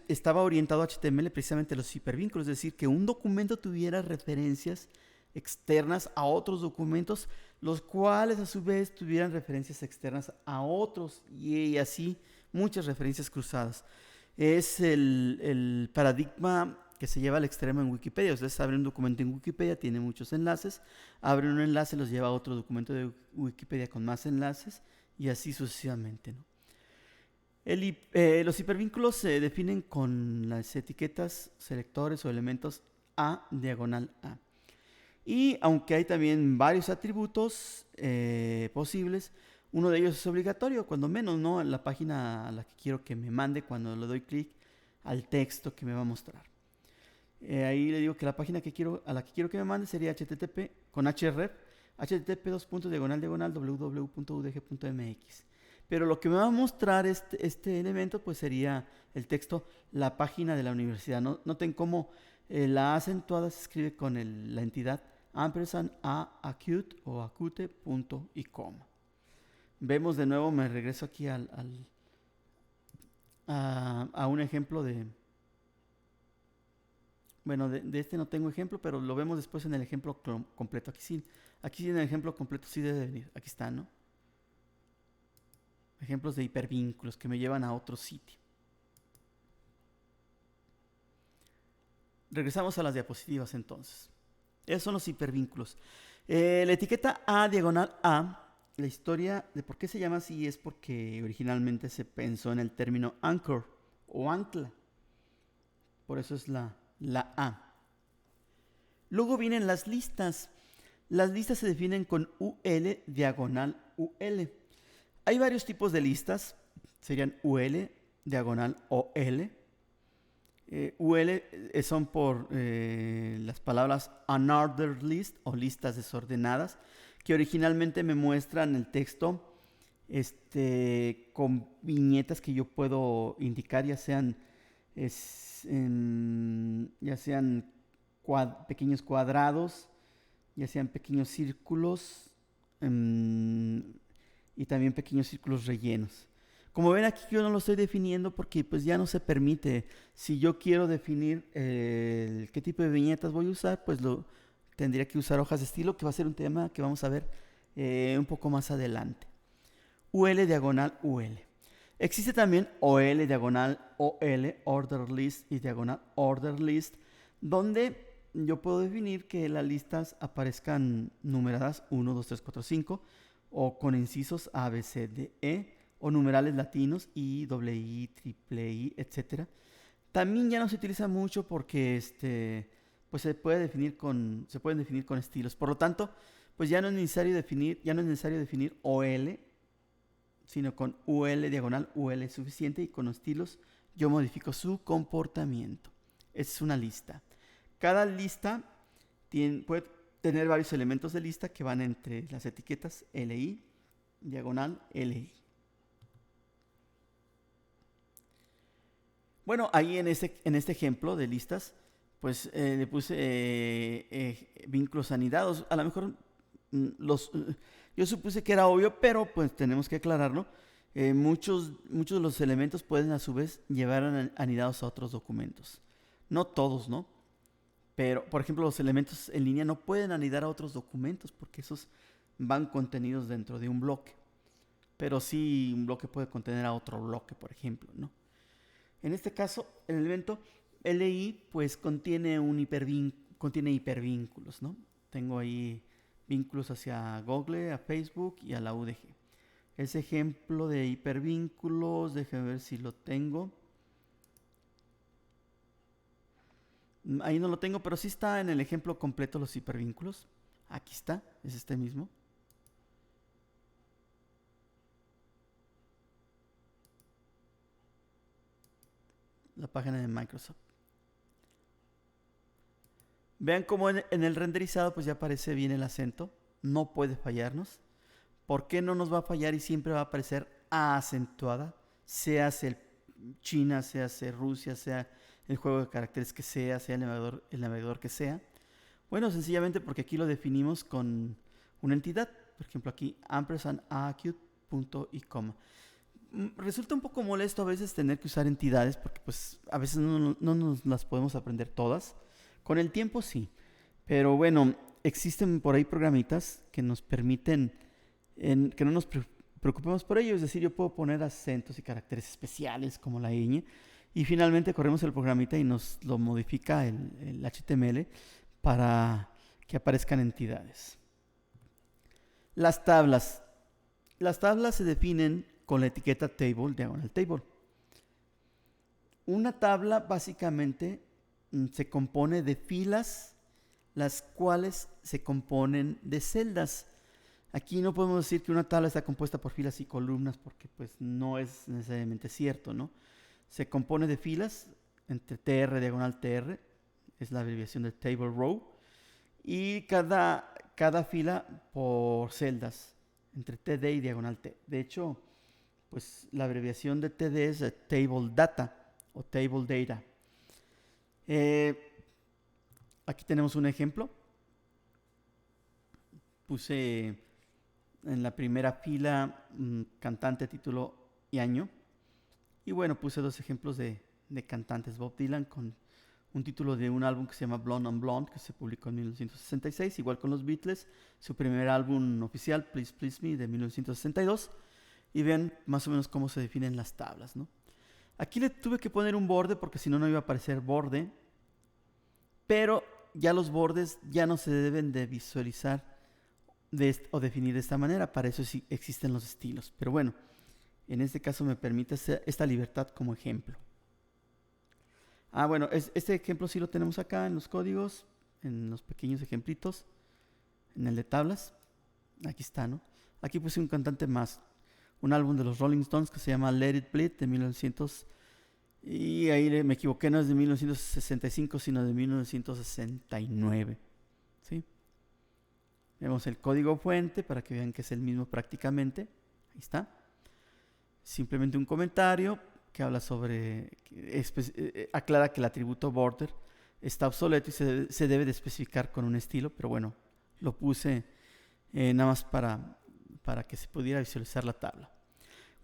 estaba orientado a HTML precisamente a los hipervínculos. Es decir, que un documento tuviera referencias externas a otros documentos, los cuales a su vez tuvieran referencias externas a otros, y así muchas referencias cruzadas. Es el paradigma que se lleva al extremo en Wikipedia. Ustedes abren un documento en Wikipedia, tiene muchos enlaces, abren un enlace, los lleva a otro documento de Wikipedia con más enlaces y así sucesivamente, ¿no? Los hipervínculos se definen con las etiquetas, selectores o elementos A, diagonal A. Y aunque hay también varios atributos posibles, uno de ellos es obligatorio, cuando menos, ¿no? La página a la que quiero que me mande cuando le doy clic al texto que me va a mostrar. Ahí le digo que la página a la que quiero que me mande sería http con href http://www.udg.mx. Pero lo que me va a mostrar este elemento pues sería el texto, la página de la universidad. Noten cómo la acentuada se escribe con la entidad ampersand a acute o acute punto y coma. Vemos de nuevo, me regreso aquí al a un ejemplo bueno, de este no tengo ejemplo, pero lo vemos después en el ejemplo completo. Aquí sí en el ejemplo completo sí debe venir. Aquí está, ¿no? Ejemplos de hipervínculos que me llevan a otro sitio. Regresamos a las diapositivas entonces. Esos son los hipervínculos. La etiqueta A diagonal A, la historia de por qué se llama así es porque originalmente se pensó en el término anchor o ancla. Por eso es la A. Luego vienen las listas. Las listas se definen con UL diagonal UL. Hay varios tipos de listas. Serían UL diagonal OL. UL son por las palabras unordered list o listas desordenadas, que originalmente me muestran el texto con viñetas que yo puedo indicar, ya sean pequeños cuadrados, ya sean pequeños círculos y también pequeños círculos rellenos. Como ven aquí yo no lo estoy definiendo porque pues ya no se permite. Si yo quiero definir qué tipo de viñetas voy a usar, pues tendría que usar hojas de estilo, que va a ser un tema que vamos a ver un poco más adelante. UL diagonal UL. Existe también OL diagonal OL, order list y diagonal order list, donde yo puedo definir que las listas aparezcan numeradas 1, 2, 3, 4, 5 o con incisos A, B, C, D, E o numerales latinos I, doble I, triple I, etc. También ya no se utiliza mucho porque pues se pueden definir con estilos. Por lo tanto, pues ya no es necesario definir OL, sino con UL diagonal UL es suficiente y con estilos yo modifico su comportamiento. Esa es una lista. Cada lista puede tener varios elementos de lista que van entre las etiquetas LI diagonal LI. Bueno, ahí en este ejemplo de listas, pues le puse vínculos anidados. A lo mejor yo supuse que era obvio, pero pues tenemos que aclararlo. Muchos de los elementos pueden a su vez llevar anidados a otros documentos. No todos, ¿no? Pero, por ejemplo, los elementos en línea no pueden anidar a otros documentos porque esos van contenidos dentro de un bloque. Pero sí, un bloque puede contener a otro bloque, por ejemplo, ¿no? En este caso, el elemento LI pues contiene hipervínculos, ¿no? Tengo ahí vínculos hacia Google, a Facebook y a la UDG. Ese ejemplo de hipervínculos, déjame ver si lo tengo. Ahí no lo tengo, pero sí está en el ejemplo completo los hipervínculos. Aquí está, es este mismo. La página de Microsoft. Vean cómo en el renderizado pues ya aparece bien el acento. No puede fallarnos. ¿Por qué no nos va a fallar y siempre va a aparecer acentuada? Sea el China, sea Rusia, sea el juego de caracteres que sea el navegador que sea. Bueno, sencillamente porque aquí lo definimos con una entidad. Por ejemplo, aquí ampersand acute punto y coma. Resulta un poco molesto a veces tener que usar entidades porque pues a veces no nos las podemos aprender todas. Con el tiempo sí. Pero bueno, existen por ahí programitas que nos permiten que no nos preocupemos por ello. Es decir, yo puedo poner acentos y caracteres especiales como la ñ. Y finalmente corremos el programita y nos lo modifica el HTML para que aparezcan entidades. Las tablas. Las tablas se definen con la etiqueta table, diagonal table. Una tabla básicamente se compone de filas, las cuales se componen de celdas. Aquí no podemos decir que una tabla está compuesta por filas y columnas porque pues no es necesariamente cierto, ¿no? Se compone de filas entre tr, diagonal tr, es la abreviación de table row, y cada fila por celdas entre td y diagonal t. De hecho, pues la abreviación de td es table data o table data. Aquí tenemos un ejemplo. Puse en la primera fila cantante, título y año. Y bueno, puse dos ejemplos de cantantes. Bob Dylan con un título de un álbum que se llama Blonde on Blonde, que se publicó en 1966, igual con los Beatles, su primer álbum oficial, Please Please Me, de 1962. Y vean más o menos cómo se definen las tablas, ¿no? Aquí le tuve que poner un borde porque si no, no iba a aparecer borde. Pero ya los bordes ya no se deben de visualizar o definir de esta manera. Para eso sí existen los estilos. Pero bueno, en este caso me permite esta libertad como ejemplo. Bueno, este ejemplo sí lo tenemos acá en los códigos, en los pequeños ejemplitos, en el de tablas. Aquí está, ¿no? Aquí puse un cantante más, un álbum de los Rolling Stones que se llama Let It Bleed de 1900. Y ahí me equivoqué, no es de 1965, sino de 1969. ¿Sí? Vemos el código fuente para que vean que es el mismo prácticamente. Ahí está. Simplemente un comentario que habla sobre, aclara que el atributo border está obsoleto y se debe de especificar con un estilo, pero bueno, lo puse nada más para que se pudiera visualizar la tabla.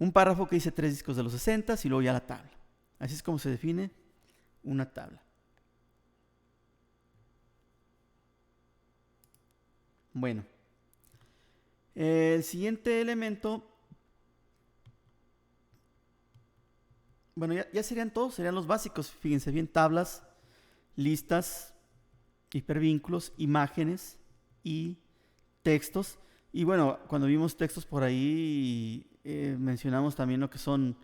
Un párrafo que dice 3 discos de los 60 y luego ya la tabla. Así es como se define una tabla. Bueno, el siguiente elemento, bueno, ya serían todos, serían los básicos. Fíjense bien, tablas, listas, hipervínculos, imágenes y textos. Y bueno, cuando vimos textos por ahí, mencionamos también lo que son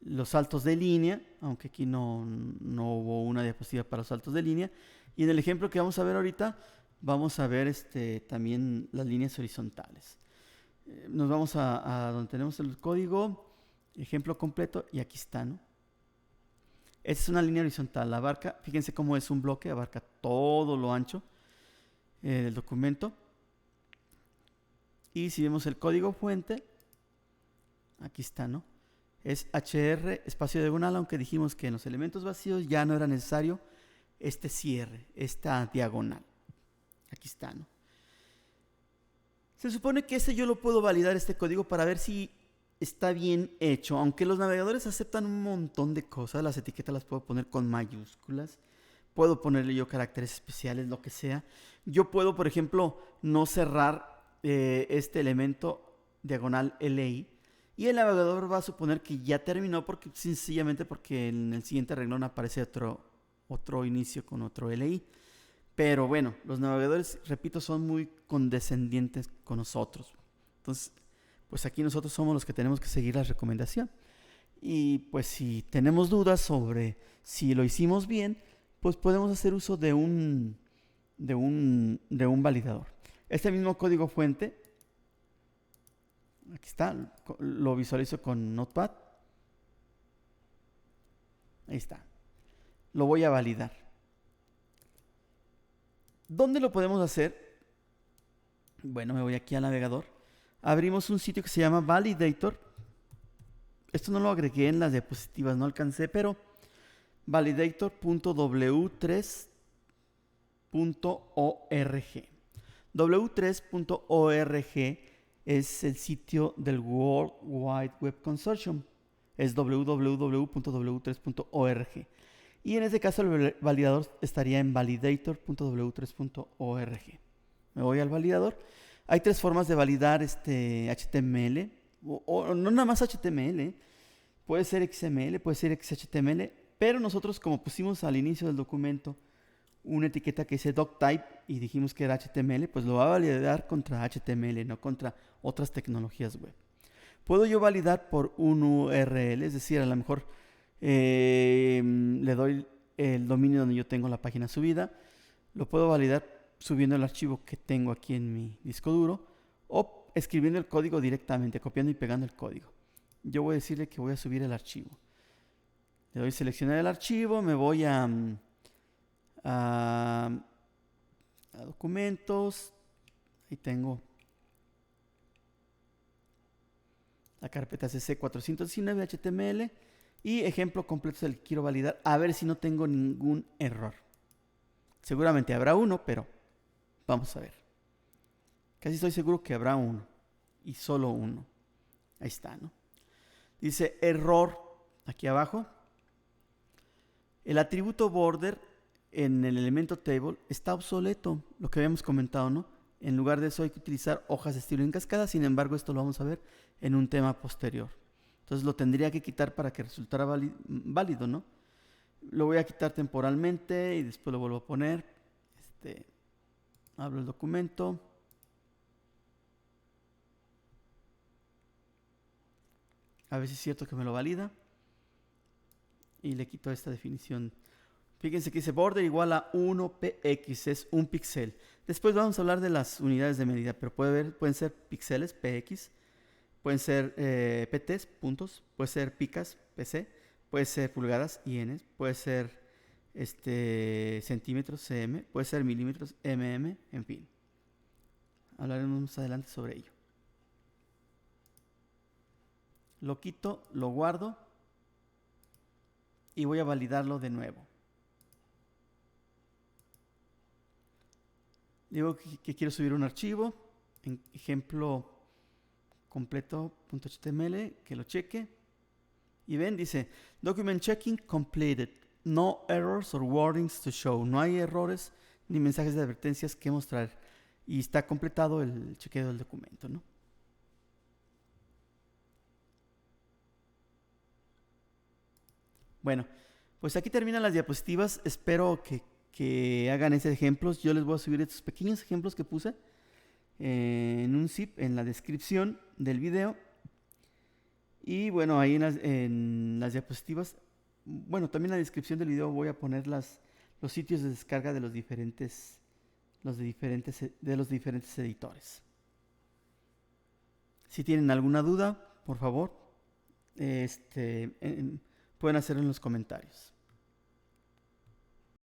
los saltos de línea, aunque aquí no hubo una diapositiva para los saltos de línea. Y en el ejemplo que vamos a ver ahorita, vamos a ver también las líneas horizontales. Nos vamos a donde tenemos el código, ejemplo completo, y aquí está, ¿no? Esta es una línea horizontal, abarca, fíjense cómo es un bloque, abarca todo lo ancho del documento. Y si vemos el código fuente, aquí está, ¿no? Es HR espacio diagonal, aunque dijimos que en los elementos vacíos ya no era necesario este cierre, esta diagonal. Aquí está, ¿no? Se supone que yo lo puedo validar, este código, para ver si está bien hecho. Aunque los navegadores aceptan un montón de cosas, las etiquetas las puedo poner con mayúsculas, puedo ponerle yo caracteres especiales, lo que sea. Yo puedo, por ejemplo, no cerrar este elemento diagonal LI, y el navegador va a suponer que ya terminó, sencillamente porque en el siguiente renglón aparece otro inicio con otro LI. Pero bueno, los navegadores, repito, son muy condescendientes con nosotros. Entonces, pues aquí nosotros somos los que tenemos que seguir la recomendación. Y pues si tenemos dudas sobre si lo hicimos bien, pues podemos hacer uso de un validador. Este mismo código fuente, aquí está, lo visualizo con Notepad. Ahí está. Lo voy a validar. ¿Dónde lo podemos hacer? Bueno, me voy aquí al navegador. Abrimos un sitio que se llama Validator. Esto no lo agregué en las diapositivas, no alcancé, pero validator.w3.org. W3.org es el sitio del World Wide Web Consortium. Es www.w3.org. Y en este caso el validador estaría en validator.w3.org. Me voy al validador. Hay 3 formas de validar HTML, o no nada más HTML, puede ser XML, puede ser XHTML, pero nosotros, como pusimos al inicio del documento una etiqueta que dice doctype y dijimos que era HTML, pues lo va a validar contra HTML, no contra otras tecnologías web. Puedo yo validar por un URL, es decir, a lo mejor le doy el dominio donde yo tengo la página subida, lo puedo validar subiendo el archivo que tengo aquí en mi disco duro, o escribiendo el código directamente, copiando y pegando el código. Yo voy a decirle que voy a subir el archivo. Le doy a seleccionar el archivo, me voy a documentos, ahí tengo la carpeta cc419 HTML y ejemplo completo es el que quiero validar, a ver si no tengo ningún error. Seguramente habrá uno, pero vamos a ver. Casi estoy seguro que habrá uno y solo uno. Ahí está, ¿no? Dice error. aquí abajo. El atributo border en el elemento table está obsoleto, lo que habíamos comentado, ¿no? En lugar de eso hay que utilizar hojas de estilo en cascada, sin embargo esto lo vamos a ver en un tema posterior. Entonces lo tendría que quitar para que resultara válido, ¿no? Lo voy a quitar temporalmente y después lo vuelvo a poner. Abro el documento. A ver si es cierto que me lo valida. Y le quito esta definición. Fíjense que dice border igual a 1px, es un píxel. Después vamos a hablar de las unidades de medida, pero pueden ser píxeles, px, pueden ser pts, puntos, puede ser picas, pc, puede ser pulgadas, ins, puede ser centímetros, cm, puede ser milímetros, mm, en fin. Hablaremos más adelante sobre ello. Lo quito, lo guardo y voy a validarlo de nuevo. Digo que quiero subir un archivo, en ejemplo completo.html, que lo cheque. Y ven, dice, document checking completed. No errors or warnings to show. No hay errores ni mensajes de advertencias que mostrar. Y está completado el chequeo del documento, ¿no? Bueno, pues aquí terminan las diapositivas. Espero que hagan esos ejemplos. Yo les voy a subir estos pequeños ejemplos que puse en un zip en la descripción del video. Y bueno, ahí en las diapositivas, bueno, también en la descripción del video voy a poner los sitios de descarga de los diferentes editores. Si tienen alguna duda, por favor, pueden hacerlo en los comentarios.